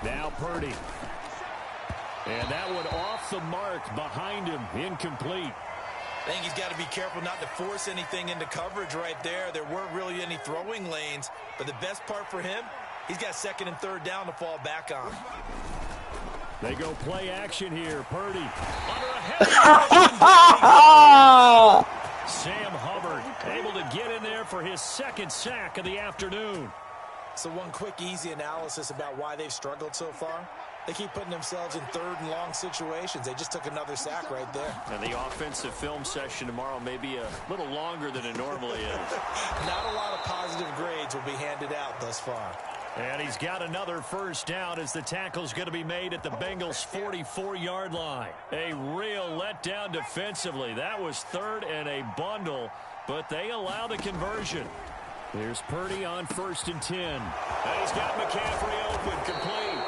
Now Purdy. And that one off the mark behind him. Incomplete. I think he's got to be careful not to force anything into coverage right there. There weren't really any throwing lanes. But the best part for him, he's got 2nd and 3rd down to fall back on. They go play action here. Purdy. Under a heavy Sam Hubbard able to get in there for his 2nd sack of the afternoon. So one quick, easy analysis about why they've struggled so far. They keep putting themselves in 3rd and long situations. They just took another sack right there. And the offensive film session tomorrow may be a little longer than it normally is. Not a lot of positive grades will be handed out thus far. And he's got another first down as the tackle's going to be made at the Bengals' 44-yard line. A real letdown defensively. That was 3rd and a bundle, but they allow the conversion. Here's Purdy on 1st and 10. And he's got McCaffrey open, complete.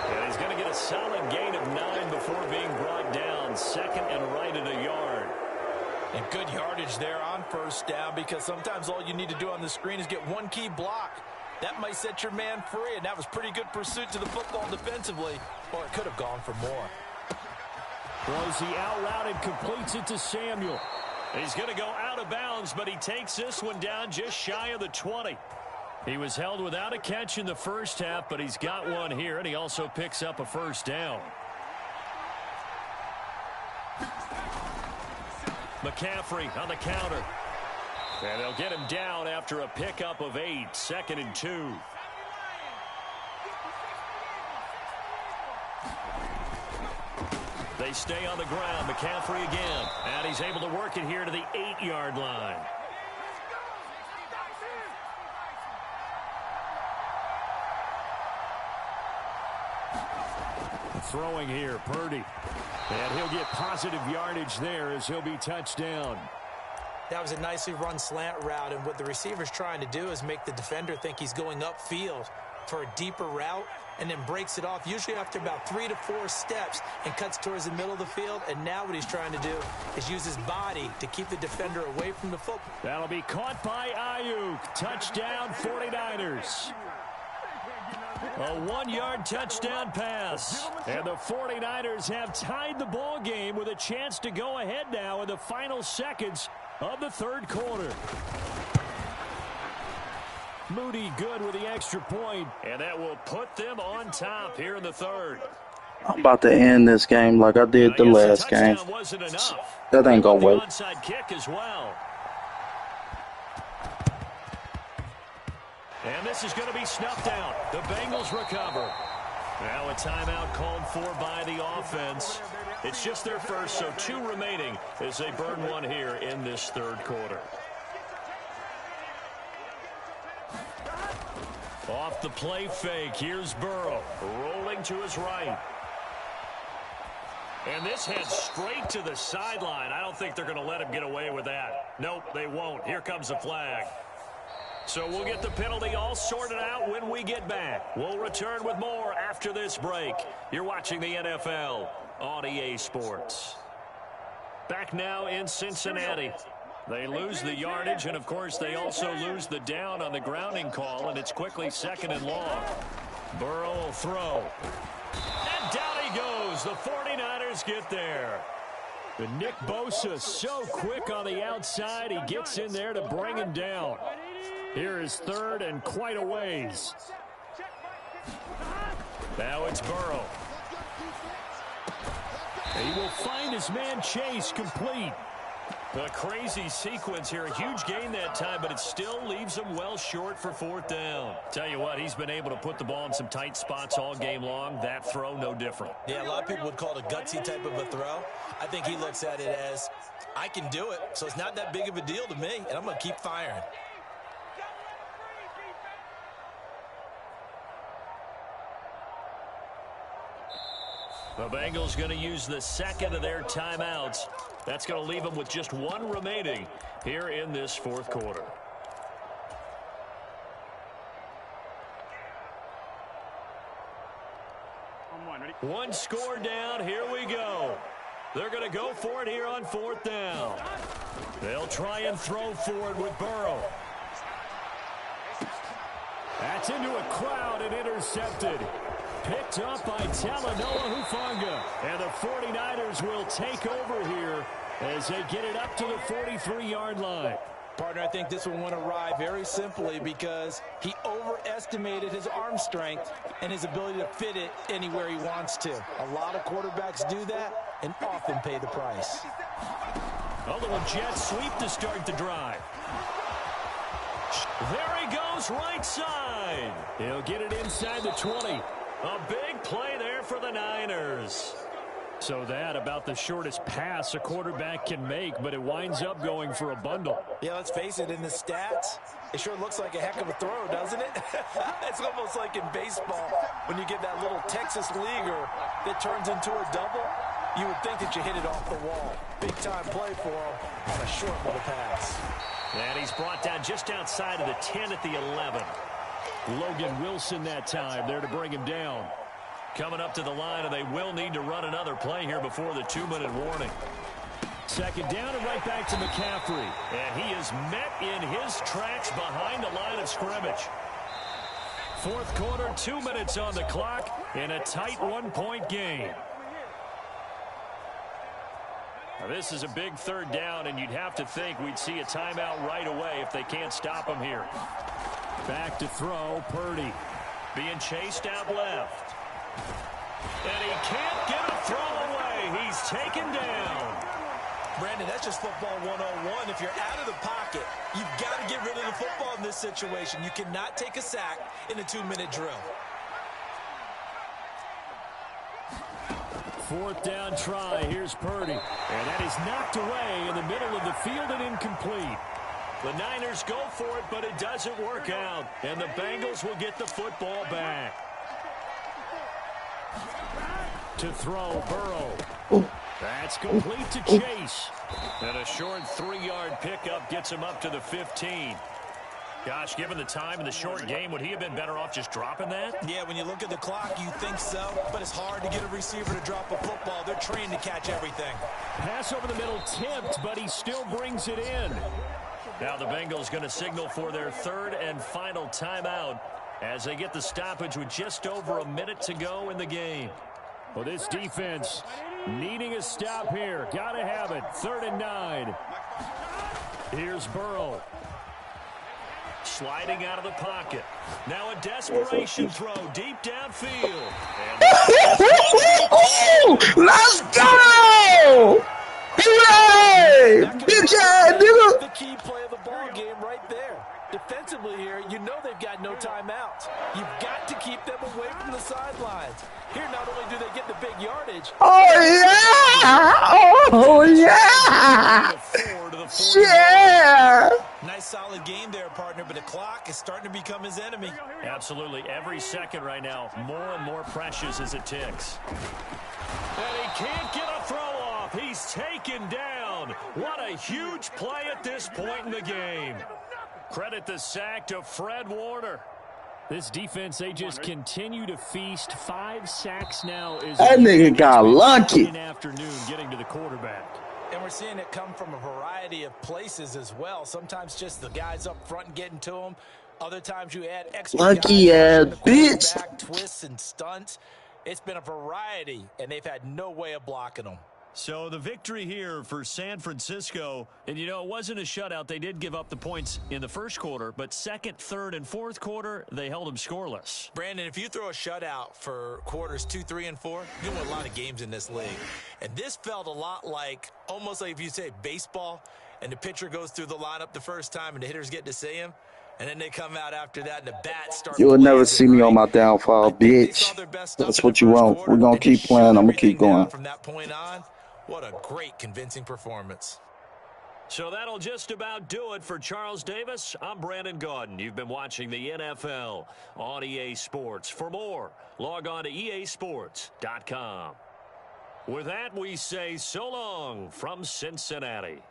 And he's going to get a solid gain of 9 before being brought down. 2nd and right at a yard. And good yardage there on first down because sometimes all you need to do on the screen is get one key block. That might set your man free, and that was pretty good pursuit to the football defensively, or it could have gone for more. Throws the out route and completes it to Samuel. He's going to go out of bounds, but he takes this one down just shy of the 20. He was held without a catch in the first half, but he's got one here, and he also picks up a first down. McCaffrey on the counter. And they'll get him down after a pickup of 8, 2nd and 2. They stay on the ground. McCaffrey again. And he's able to work it here to the 8-yard line. Throwing here, Purdy. And he'll get positive yardage there as he'll be touched down. That was a nicely run slant route, and what the receiver's trying to do is make the defender think he's going upfield for a deeper route and then breaks it off, usually after about 3 to 4 steps, and cuts towards the middle of the field. And now what he's trying to do is use his body to keep the defender away from the football. That'll be caught by Ayuk. Touchdown, 49ers. A 1-yard touchdown pass. And the 49ers have tied the ball game with a chance to go ahead now in the final seconds of the third quarter. Moody good with the extra point. And that will put them on top here in the third. I'm about to end this game like I did the last game. That ain't gonna work. Onside kick as well. And this is going to be snuffed out. The Bengals recover. Now a timeout called for by the offense. It's just their first, so 2 remaining as they burn one here in this third quarter. Off the play fake, here's Burrow, rolling to his right. And this heads straight to the sideline. I don't think they're going to let him get away with that. Nope, they won't. Here comes the flag. So we'll get the penalty all sorted out when we get back. We'll return with more after this break. You're watching the NFL on EA Sports. Back now in Cincinnati. They lose the yardage, and, of course, they also lose the down on the grounding call, and it's quickly 2nd and long. Burrow will throw. And down he goes. The 49ers get there. And Nick Bosa so quick on the outside. He gets in there to bring him down. Here is 3rd and quite a ways. Now it's Burrow. He will find his man Chase complete. A crazy sequence here. A huge gain that time, but it still leaves him well short for 4th down. Tell you what, he's been able to put the ball in some tight spots all game long. That throw, no different. Yeah, a lot of people would call it a gutsy type of a throw. I think he looks at it as, I can do it, so it's not that big of a deal to me, and I'm going to keep firing. The Bengals going to use the 2nd of their timeouts. That's going to leave them with just 1 remaining here in this 4th quarter. One score down. Here we go. They're going to go for it here on 4th down. They'll try and throw for it with Burrow. That's into a crowd and intercepted. Picked up by Talanoa Hufanga. And the 49ers will take over here as they get it up to the 43-yard line. Partner, I think this one went awry very simply because he overestimated his arm strength and his ability to fit it anywhere he wants to. A lot of quarterbacks do that and often pay the price. A little jet sweep to start the drive. There he goes, right side. He'll get it inside the 20. A big play there for the Niners. So that about the shortest pass a quarterback can make, but it winds up going for a bundle. Yeah, let's face it, in the stats, it sure looks like a heck of a throw, doesn't it? It's almost like in baseball when you get that little Texas leaguer that turns into a double. You would think that you hit it off the wall. Big-time play for him on a short little pass. And he's brought down just outside of the 10 at the 11. Logan Wilson that time there to bring him down. Coming up to the line, and they will need to run another play here before the 2-minute warning. 2nd down and right back to McCaffrey. And he is met in his tracks behind the line of scrimmage. fourth quarter, 2 minutes on the clock in a tight one-point game. Now, this is a big third down, and you'd have to think we'd see a timeout right away if they can't stop him here. Back to throw, Purdy. Being chased out left. And he can't get a throw away. He's taken down. Brandon, that's just football 101. If you're out of the pocket, you've got to get rid of the football in this situation. You cannot take a sack in a 2-minute drill. Fourth down try. Here's Purdy. And that is knocked away in the middle of the field and incomplete. The Niners go for it, but it doesn't work out. And the Bengals will get the football back. To throw, Burrow. That's complete to Chase. And a short 3-yard pickup gets him up to the 15. Gosh, given the time in the short game, would he have been better off just dropping that? Yeah, when you look at the clock, you think so. But it's hard to get a receiver to drop a football. They're trained to catch everything. Pass over the middle tipped, but he still brings it in. Now the Bengals going to signal for their third and final timeout as they get the stoppage with just over a minute to go in the game. Well, this defense needing a stop here. Got to have it. 3rd and 9. Here's Burrow. Sliding out of the pocket. Now a desperation throw deep downfield. Let's go! Hooray! Bitch ass nigga! The key play of the ball game right there. Defensively here, you know they've got no timeouts. You've got to keep them away from the sidelines. Here, not only do they get the big yardage. Oh, yeah! Oh, yeah! Yeah! Nice solid game there, partner, but the clock is starting to become his enemy. Absolutely. Every second right now, more and more precious as it ticks. And he can't get a throw off. He's taken down. What a huge play at this point in the game. Credit the sack to Fred Warner. This defense, they just continue to feast. 5 sacks now. That nigga got lucky. Afternoon getting to the quarterback. And we're seeing it come from a variety of places as well. Sometimes just the guys up front getting to them. Other times you add extra lucky ass bitch. Twists and stunts. It's been a variety, and they've had no way of blocking them. So the victory here for San Francisco, and you know, it wasn't a shutout. They did give up the points in the first quarter, but second, third, and fourth quarter, they held them scoreless. Brandon, if you throw a shutout for quarters 2, 3, and 4, you win a lot of games in this league. And this felt a lot like, almost like if you say baseball, and the pitcher goes through the lineup the first time, and the hitters get to see him, and then they come out after that, and the bats start. You will never see me on my downfall, bitch. That's what you want. We're going to keep playing. I'm going to keep going. From that point on, what a great, convincing performance. So that'll just about do it for Charles Davis. I'm Brandon Gaudin. You've been watching the NFL on EA Sports. For more, log on to easports.com. With that, we say so long from Cincinnati.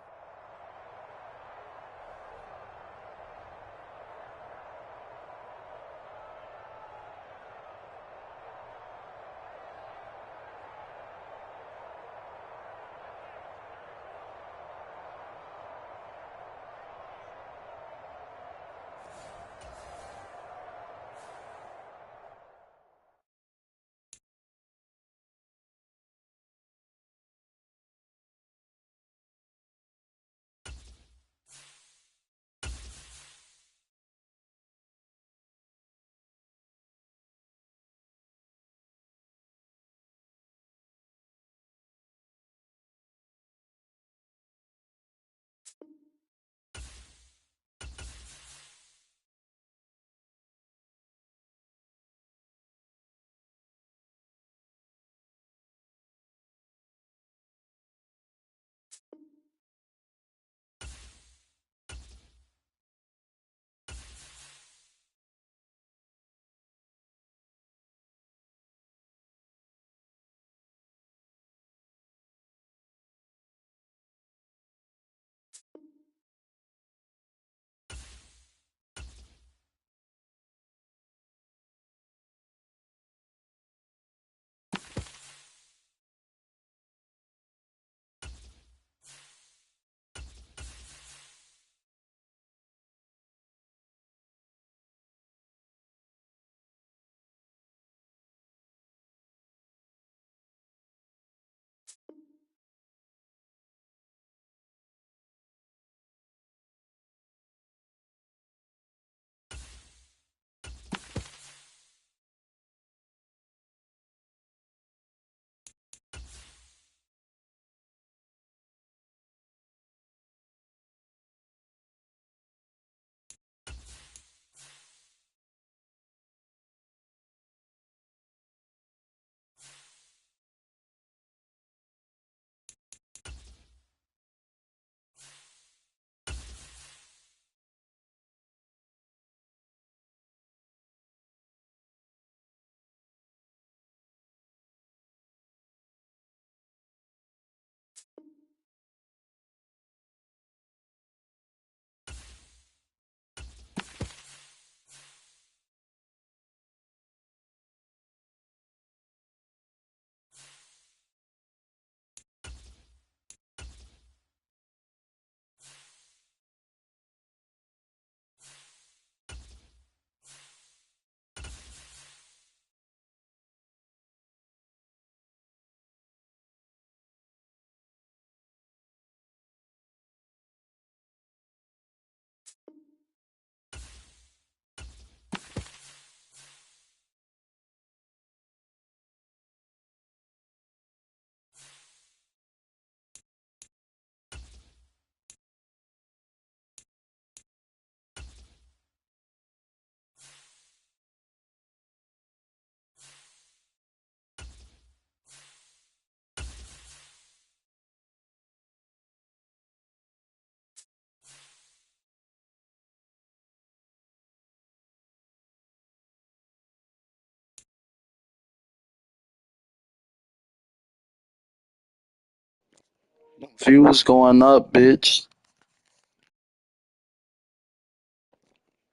Views going up, bitch.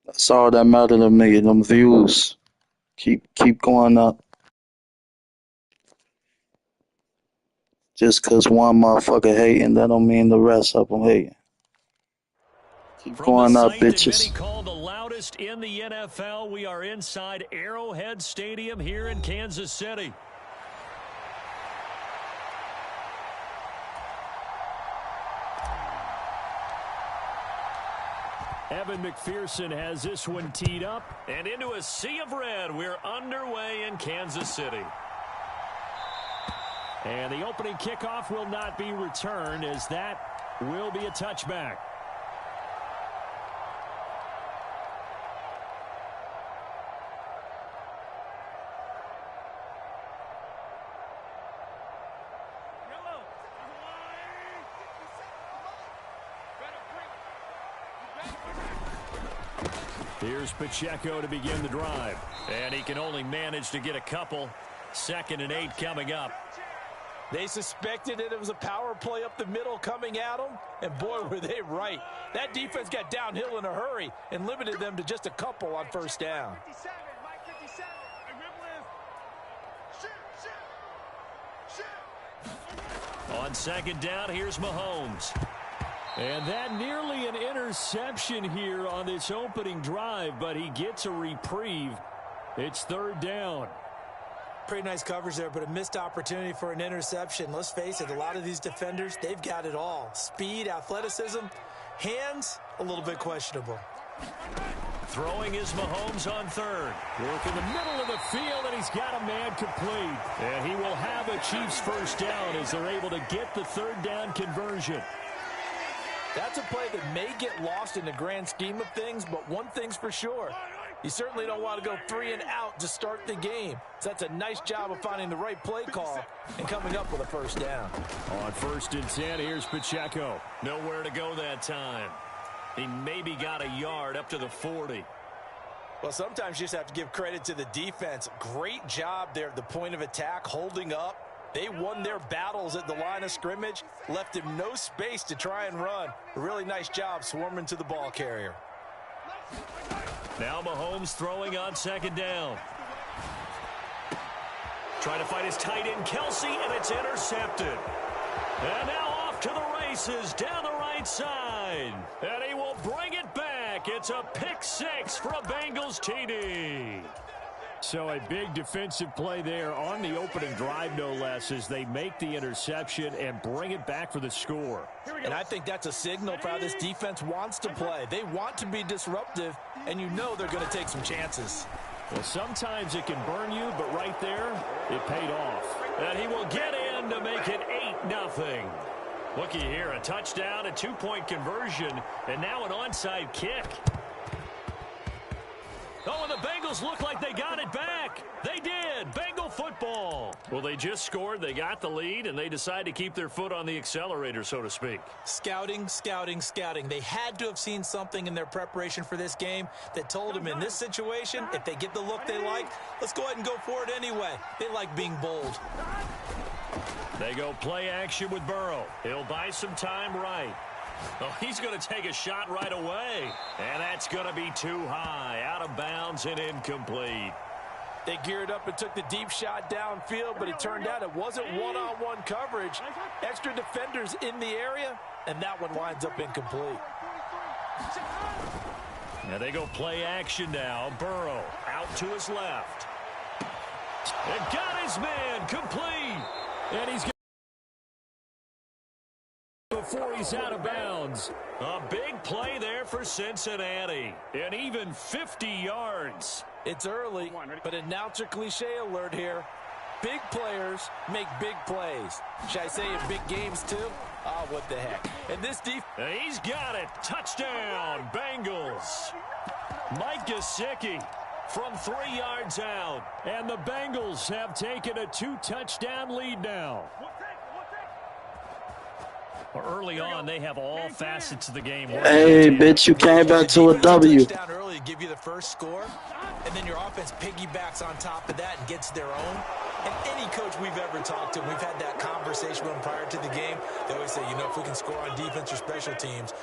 That's all that matter to me. Them views keep going up. Just cause one motherfucker hating, that don't mean the rest of them hating. Keep going up, bitches. Many call the loudest in the NFL. We are inside Arrowhead Stadium here in Kansas City. Evan McPherson has this one teed up. And into a sea of red, we're underway in Kansas City. And the opening kickoff will not be returned, as that will be a touchback. Here's Pacheco to begin the drive. And he can only manage to get a couple. 2nd and 8 coming up. They suspected it was a power play up the middle coming at them, and boy, were they right. That defense got downhill in a hurry and limited them to just a couple on first down. On 2nd down, here's Mahomes. And that nearly an interception here on this opening drive, but he gets a reprieve. It's 3rd down. Pretty nice coverage there, but a missed opportunity for an interception. Let's face it, a lot of these defenders, they've got it all. Speed, athleticism, hands, a little bit questionable. Throwing is Mahomes on 3rd. Work in the middle of the field, and he's got a man complete. And he will have a Chiefs first down as they're able to get the 3rd down conversion. That's a play that may get lost in the grand scheme of things, but one thing's for sure. You certainly don't want to go 3 and out to start the game. So that's a nice job of finding the right play call and coming up with a first down. On 1st and 10, here's Pacheco. Nowhere to go that time. He maybe got a yard up to the 40. Well, sometimes you just have to give credit to the defense. Great job there at the point of attack, holding up. They won their battles at the line of scrimmage, left him no space to try and run. A really nice job swarming to the ball carrier. Now Mahomes throwing on 2nd down. Trying to fight his tight end, Kelsey, and it's intercepted. And now off to the races down the right side. And he will bring it back. It's a pick 6 for a Bengals TD. So a big defensive play there on the opening drive, no less, as they make the interception and bring it back for the score. And I think that's a signal for how this defense wants to play. They want to be disruptive, and you know they're going to take some chances. Well, sometimes it can burn you, but right there, it paid off. And he will get in to make it 8-0. Looky here, a touchdown, a 2-point conversion, and now an onside kick. Oh, and the Bengals look like they got it back. They did. Bengal football. Well, they just scored. They got the lead, and they decide to keep their foot on the accelerator, so to speak. Scouting, scouting, scouting. They had to have seen something in their preparation for this game that told them in this situation, if they get the look they like, let's go ahead and go for it anyway. They like being bold. They go play action with Burrow. He'll buy some time right. Oh, he's going to take a shot right away. And that's going to be too high. Out of bounds and incomplete. They geared up and took the deep shot downfield, but it turned out it wasn't one-on-one coverage. Extra defenders in the area, and that one winds up incomplete. Now they go play action now. Burrow out to his left. And got his man complete. And he's before he's out of bounds. A big play there for Cincinnati. And even 50 yards. It's early, but announcer cliche alert here. Big players make big plays. Should I say in big games too? Oh, what the heck. And this defense. He's got it. Touchdown, Bengals. Mike Gesicki from 3 yards out. And the Bengals have taken a 2-touchdown lead now. Early on, they have all facets of the game. Hey, bitch, you came back to a W. Down early to give you the first score, and then your offense piggybacks on top of that and gets their own. And any coach we've ever talked to, we've had that conversation with them prior to the game. They always say, you know, if we can score on defense or special teams,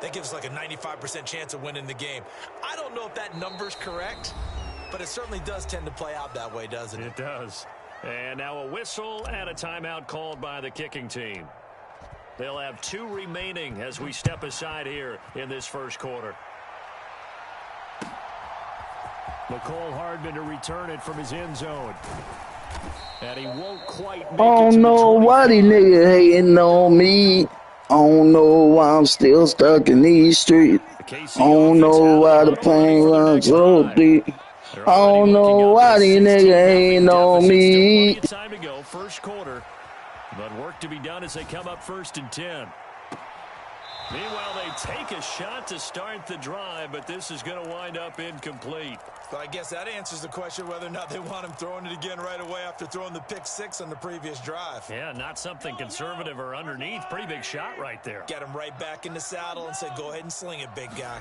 that gives us like a 95% chance of winning the game. I don't know if that number's correct, but it certainly does tend to play out that way, doesn't it? It does. And now a whistle and a timeout called by the kicking team. They'll have 2 remaining as we step aside here in this first quarter. McCole Hardman to return it from his end zone. And he won't quite make I it to don't know why these niggas hating on me. I don't know why I'm still stuck in these streets. I don't know why the pain runs so deep. I don't know why these niggas hating on me. Time to go, first quarter. But work to be done as they come up 1st and 10. Meanwhile, they take a shot to start the drive, but this is going to wind up incomplete. So I guess that answers the question whether or not they want him throwing it again right away after throwing the pick 6 on the previous drive. Yeah, not something conservative or underneath. Pretty big shot right there. Get him right back in the saddle and say, go ahead and sling it, big guy.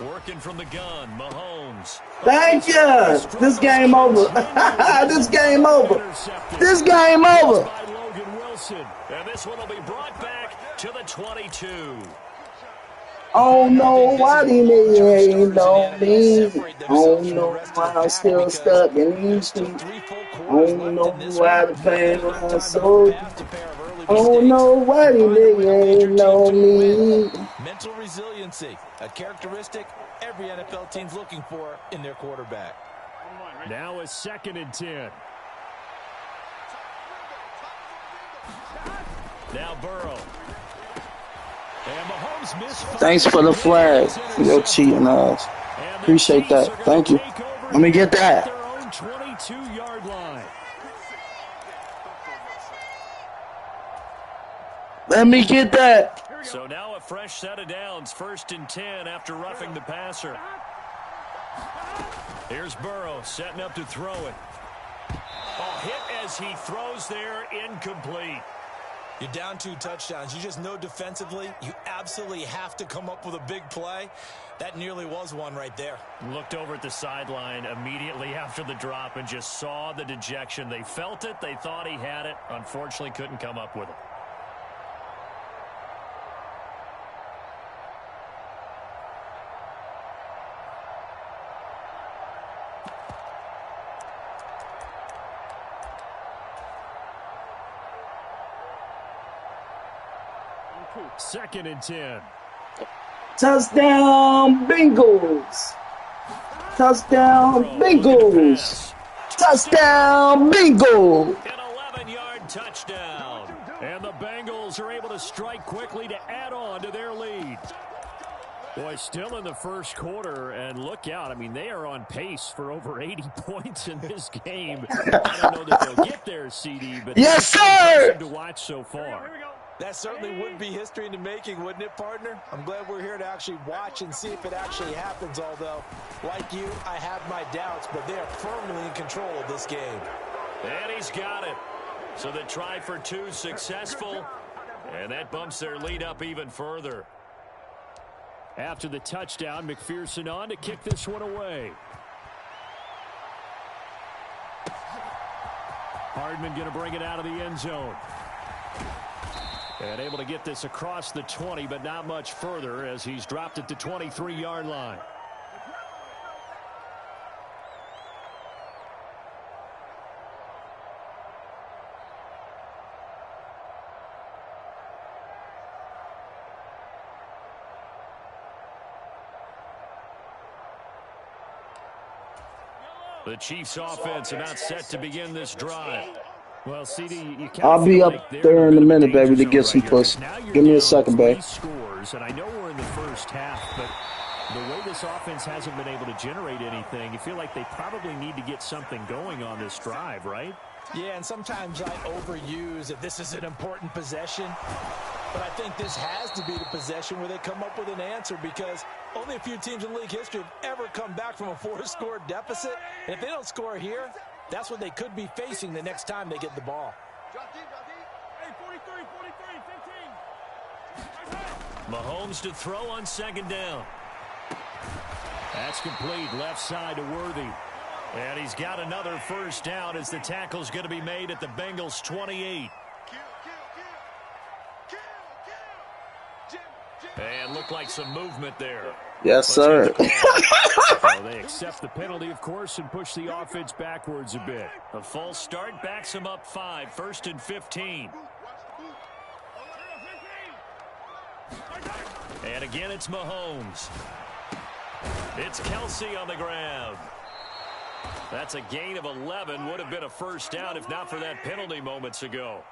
Working from the gun, Mahomes. Thank you. This game over. This game over. This game over. By Logan Wilson. And this one will be brought back to the 22. I don't know why these niggas hating on me. I don't know why I'm still stuck in these streets. I don't know why the pain runs so deep. I don't know why these niggas hating on me. Mental resiliency, a characteristic every NFL team's looking for in their quarterback. Now a 2nd and 10. Now Burrow. And Mahomes missed. Thanks for the flag for your cheating ass. Appreciate that. Thank you. Let me get that. Their own 22-yard line. Let me get that. So now a fresh set of downs, 1st and 10 after roughing the passer. Here's Burrow setting up to throw it. Oh, hit as he throws there, incomplete. You're down 2 touchdowns. You just know defensively you absolutely have to come up with a big play. That nearly was one right there. Looked over at the sideline immediately after the drop and just saw the dejection. They felt it. They thought he had it. Unfortunately, couldn't come up with it. Second and 10. Touchdown, Bengals. Touchdown, Bengals. Touchdown, Bengals. An 11-yard touchdown. And the Bengals are able to strike quickly to add on to their lead. Boy, still in the first quarter, and look out. I mean, they are on pace for over 80 points in this game. I don't know that they'll get there, CD, but yes, sir. To watch so far. That certainly would be history in the making, wouldn't it, partner? I'm glad we're here to actually watch and see if it actually happens, although, like you, I have my doubts, but they are firmly in control of this game. And he's got it. So the try for 2 successful, and that bumps their lead up even further. After the touchdown, McPherson on to kick this one away. Hardman going to bring it out of the end zone. And able to get this across the 20, but not much further as he's dropped it to 23-yard line. The Chiefs offense about set to begin this drive. Well, CD, I'll be up there in a minute, baby, to get some puss. Give me a second, baby. Scores, and I know we're in the first half, but the way this offense hasn't been able to generate anything, you feel like they probably need to get something going on this drive, right? Yeah, and sometimes I overuse that this is an important possession. But I think this has to be the possession where they come up with an answer, because only a few teams in league history have ever come back from a 4-score deficit. And if they don't score here, that's what they could be facing the next time they get the ball. Hey, 43, 15. Mahomes to throw on second down. That's complete. Left side to Worthy. And he's got another first down as the tackle's going to be made at the Bengals 28. And looked like some movement there. Yes, sir. Well, they accept the penalty, of course, and push the offense backwards a bit. A false start backs him up 5, 1st and 15. And again, it's Mahomes. It's Kelsey on the ground. That's a gain of 11. Would have been a first down if not for that penalty moments ago.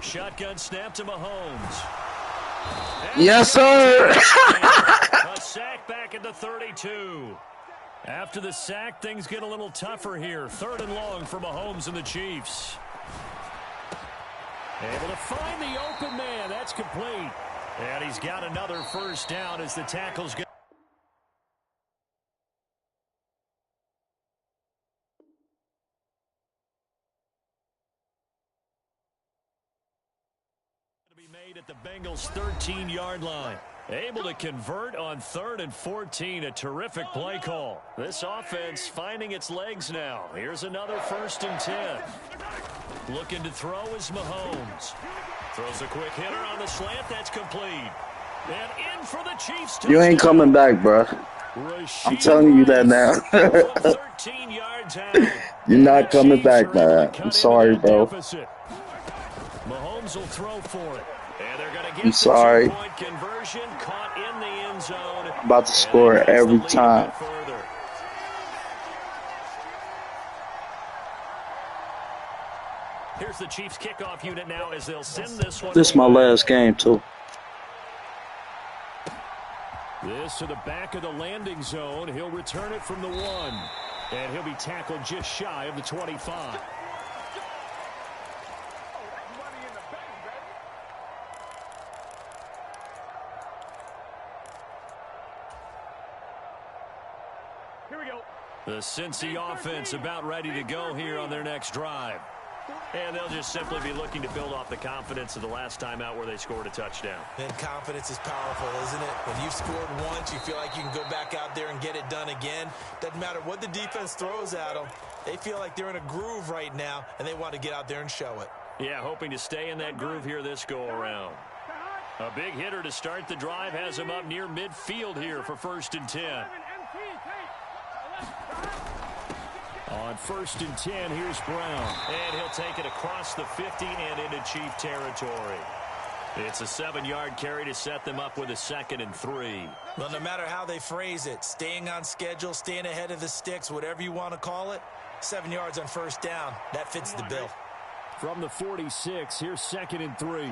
Shotgun snap to Mahomes. Yes, sir. A sack back at the 32. After the sack, things get a little tougher here. 3rd and long for Mahomes and the Chiefs. Able to find the open man. That's complete. And he's got another first down as the tackle's good. Made at the Bengals 13-yard line. Able to convert on 3rd and 14. A terrific play call. This offense finding its legs now. Here's another 1st and 10. Looking to throw is Mahomes. Throws a quick hitter on the slant. That's complete. And in for the Chiefs. You ain't coming back, bro. I'm telling you that now. 13 yards out. You're not coming back, man. I'm sorry, bro. Mahomes will throw for it. And they're going to get I'm sorry. Point conversion caught in the end zone. About to score every time. Here's the Chiefs kickoff unit now as they'll send this one. This is my last game, too. This to the back of the landing zone. He'll return it from the 1. And he'll be tackled just shy of the 25. The Cincy offense about ready to go here on their next drive. And they'll just simply be looking to build off the confidence of the last time out where they scored a touchdown. And confidence is powerful, isn't it? When you've scored once, you feel like you can go back out there and get it done again. Doesn't matter what the defense throws at them. They feel like they're in a groove right now, and they want to get out there and show it. Yeah, hoping to stay in that groove here this go-around. A big hitter to start the drive has him up near midfield here for 1st and 10. On 1st and 10, here's Brown. And he'll take it across the 50 and into Chief territory. It's a 7-yard carry to set them up with a 2nd and 3. Well, no matter how they phrase it, staying on schedule, staying ahead of the sticks, whatever you want to call it, 7 yards on 1st down, that fits the bill. From the 46, here's 2nd and 3.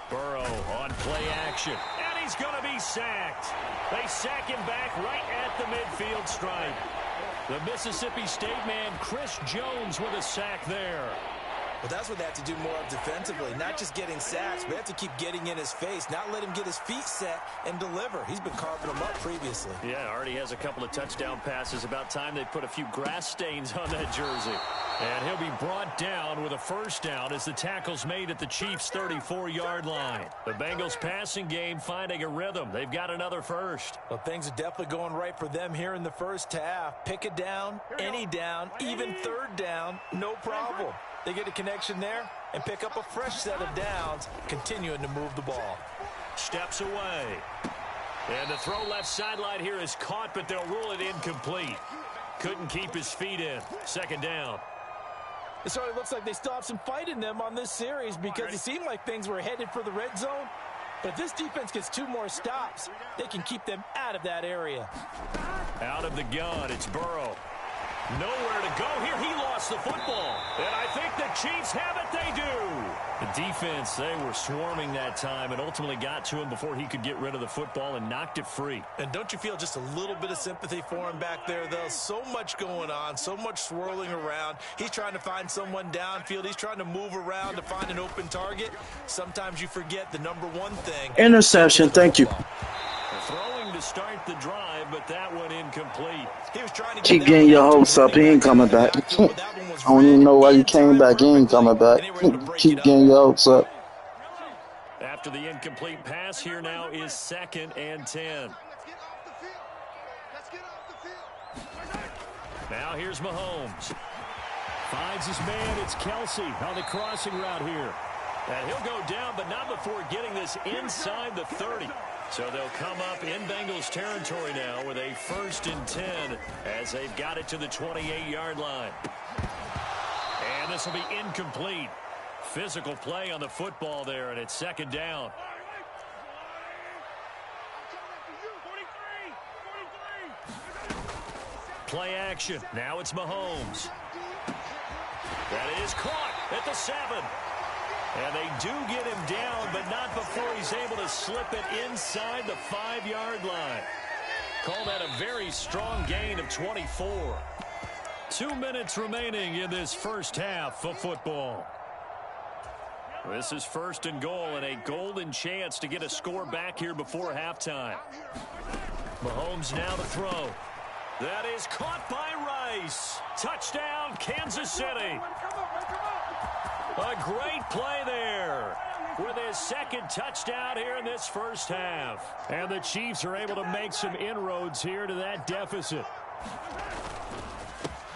Burrow on play action. And he's going to be sacked. They sack him back right at the midfield stripe. The Mississippi State man, Chris Jones, with a sack there. Well, that's what they have to do more of defensively. Not just getting sacks, but they have to keep getting in his face. Not let him get his feet set and deliver. He's been carving them up previously. Yeah, already has a couple of touchdown passes. About time they put a few grass stains on that jersey. And he'll be brought down with a 1st down as the tackle's made at the Chiefs' 34-yard line. The Bengals passing game finding a rhythm. They've got another 1st. Well, things are definitely going right for them here in the 1st half. Pick it down, any down, even 3rd down, no problem. They get a connection there and pick up a fresh set of downs, continuing to move the ball. Steps away. And the throw left sideline here is caught, but they'll rule it incomplete. Couldn't keep his feet in. 2nd down. It sort of looks like they stopped some fight in them on this series because it seemed like things were headed for the red zone. But if this defense gets 2 more stops, they can keep them out of that area. Out of the gun, it's Burrow. Nowhere to go here. He lost the football. And I think the Chiefs have it. They do. The defense, they were swarming that time and ultimately got to him before he could get rid of the football and knocked it free. And don't you feel just a little bit of sympathy for him back there, though? So much going on, so much swirling around. He's trying to find someone downfield. He's trying to move around to find an open target. Sometimes you forget the number one thing. Interception. Thank you. Throwing to start the drive, but that one incomplete. He was trying to Keep getting your hopes up. He ain't coming back. I don't even know why you came back. He ain't coming back. Keep getting your hopes up. after the incomplete pass. Here now is 2nd and 10. Now here's Mahomes. Finds his man. It's Kelsey on the crossing route here. And he'll go down, but not before getting this inside the 30. So they'll come up in Bengals territory now with a 1st and 10 as they've got it to the 28-yard line. And this will be incomplete. Physical play on the football there, and it's 2nd down. Play action. Now it's Mahomes. That is caught at the 7. And they do get him down, but not before he's able to slip it inside the 5-yard line. Call that a very strong gain of 24. 2 minutes remaining in this first half of football. This is 1st and goal and a golden chance to get a score back here before halftime. Mahomes now to throw. That is caught by Rice. Touchdown, Kansas City. A great play there with his 2nd touchdown here in this first half. And the Chiefs are able to make some inroads here to that deficit.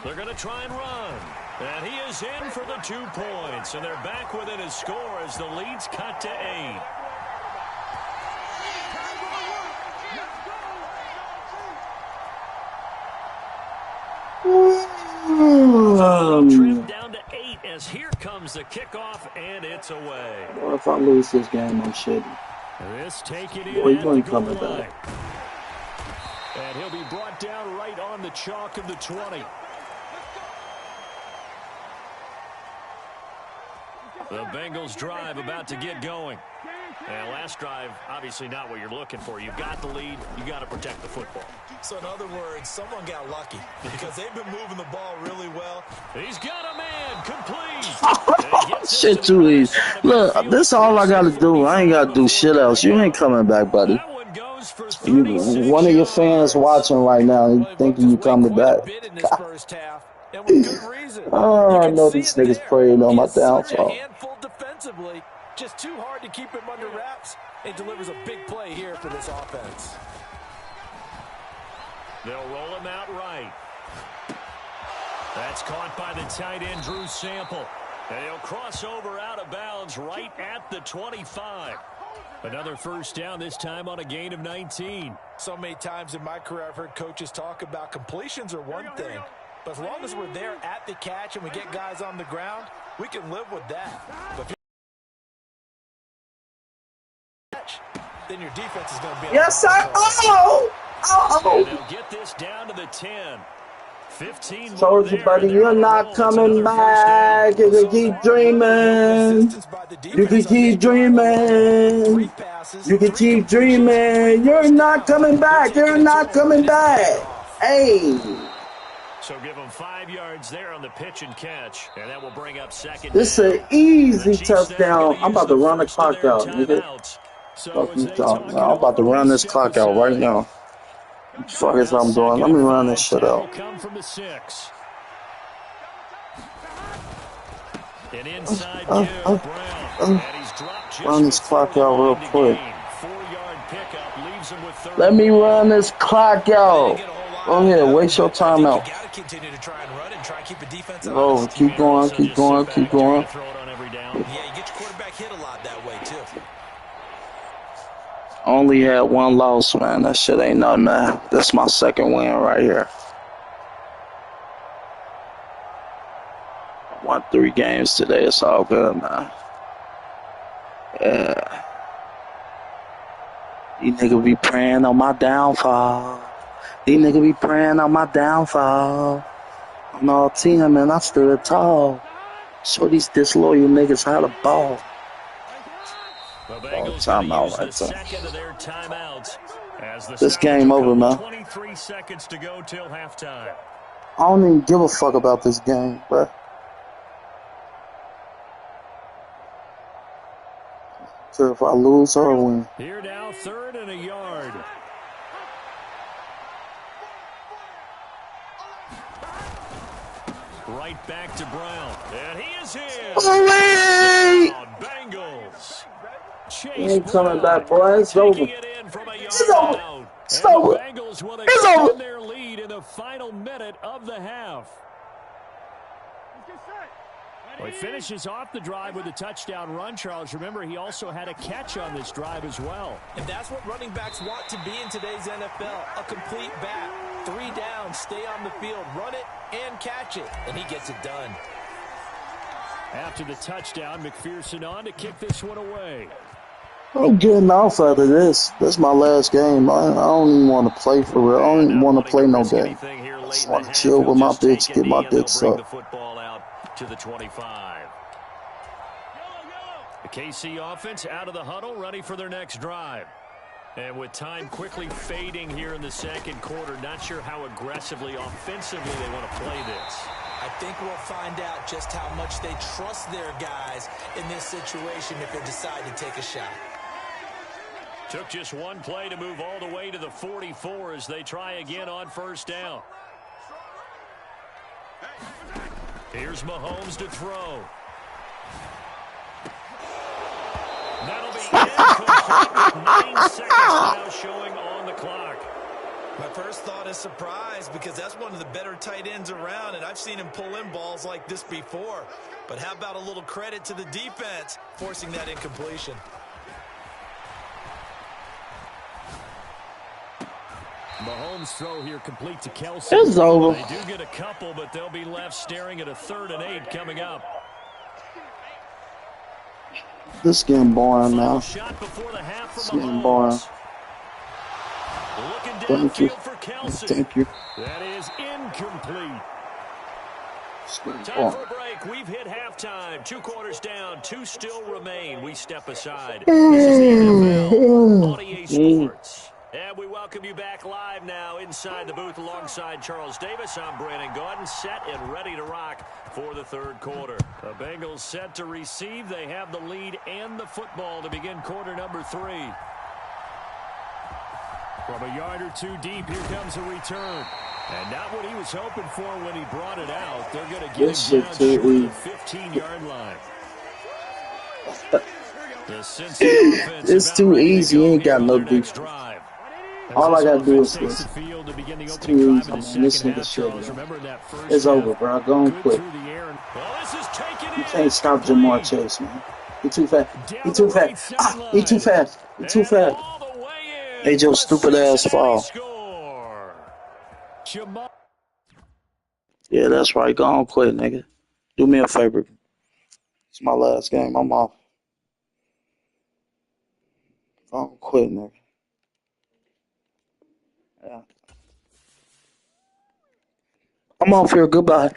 They're going to try and run. And he is in for the 2 points. And they're back within a score as the lead's cut to 8. Trimmed down to 8 as here comes the kickoff, and it's away. Well, if I lose this game, I'm shitty. This taken in Boy, at you ain't the goal coming line. back. And he'll be brought down right on the chalk of the 20. The Bengals drive about to get going. And last drive, obviously not what you're looking for. You've got the lead. You got to protect the football. So in other words, someone got lucky because they've been moving the ball really well. He's got a man complete. Shit too easy. Look, this is all I gotta do. I ain't gotta do shit else. You ain't coming back, buddy. One of your fans watching right now thinking you coming back. Oh, I know these niggas praying on my downfall. Defensively, just too hard to keep him under wraps, and delivers a big play here for this offense. They'll roll him out right. That's caught by the tight end, Drew Sample. And he'll cross over out of bounds right at the 25. Another first down, this time on a gain of 19. So many times in my career, I've heard coaches talk about completions are one thing. But as long as we're there at the catch and we get guys on the ground, we can live with that. But then your defense is going to be... Yes, sir. And they'll get this down to the 10. 15 Told you, buddy, you're not coming back. You can keep dreaming. You can keep dreaming. You can keep dreaming. You're not coming back. You're not coming back. Hey. So give them 5 yards there on the pitch and catch, and that will bring up 2nd. This is an easy touchdown. I'm about to run the clock out, nigga. Fuck you talking about. I'm about to run this clock out right now. What the fuck is I'm doing? Let me run this shit out. Come from the 6. And inside Brown. And he's dropped just run this clock out real quick. 4-yard pickup leaves him with 30. Let me run this clock out. Go ahead, waste your time out. Oh, keep going, keep going, keep going. Yeah, you get your quarterback hit a lot that way, too. Only had one loss, man. That shit ain't nothing, man. That's my 2nd win right here. I won 3 games today. It's all good, man. Yeah. These niggas be praying on my downfall. These niggas be praying on my downfall. On all 10, man, I stood tall. Show these disloyal niggas how to ball. Timeout right there. This game over, man. 23 seconds to go till halftime. I don't even give a fuck about this game, bro. So if I lose or win. Here now, 3rd and a yard. Right back to Brown. And he is in. Bengals. He ain't coming back, boy. It's over. It's over. It's over. Bengals will It's extend over. their lead in the final minute of the half. Well, he finishes off the drive with a touchdown run, Charles. Remember, he also had a catch on this drive as well. And that's what running backs want to be in today's NFL, a complete back. 3 down, stay on the field, run it, and catch it. And he gets it done. After the touchdown, McPherson on to kick this one away. I'm getting off out of this. This is my last game. I don't even want to play for real. I don't even want to play no game. I just want to chill with my bitch, get my dick sucked. To the 25. The KC offense out of the huddle, ready for their next drive. And with time quickly fading here in the second quarter, not sure how aggressively, offensively they want to play this. I think we'll find out just how much they trust their guys in this situation if they decide to take a shot. Took just one play to move all the way to the 44 as they try again on first down. Here's Mahomes to throw. That'll be incomplete with 9 seconds now showing on the clock. My first thought is surprise because that's one of the better tight ends around, and I've seen him pull in balls like this before. But how about a little credit to the defense forcing that incompletion? Mahomes' throw here complete to Kelsey. It's over. They do get a couple, but they'll be left staring at a 3rd and 8 coming up. This game boring now. Shot before the half It's from getting Mahomes. boring. Looking Thank you. downfield for Kelsey. Thank you. That is incomplete. It's getting Time boring. for a break. We've hit halftime. 2 quarters down. 2 still remain. We step aside. This is the NFL on EA Sports. And we welcome you back live now inside the booth alongside Charles Davis. I'm Brandon Gaudin, set and ready to rock for the 3rd quarter. The Bengals set to receive. They have the lead and the football to begin quarter number 3. From a yard or 2 deep, here comes a return. And not what he was hoping for when he brought it out. They're going to get him down short of the 15-yard line. The Cincinnati offense It's too easy. You ain't got no defense. defense. All I gotta do is this. It's too easy, man. This nigga shit, man. It's over, bro. Go and quit. You can't stop Jamar Chase, man. He too fast. He too fast. He too fast. He too fast. Hey, your stupid ass fall. Yeah, that's right. Go on, quit, nigga. Do me a favor. It's my last game. I'm off. Go on, quit, nigga. Yeah. I'm off here. Goodbye.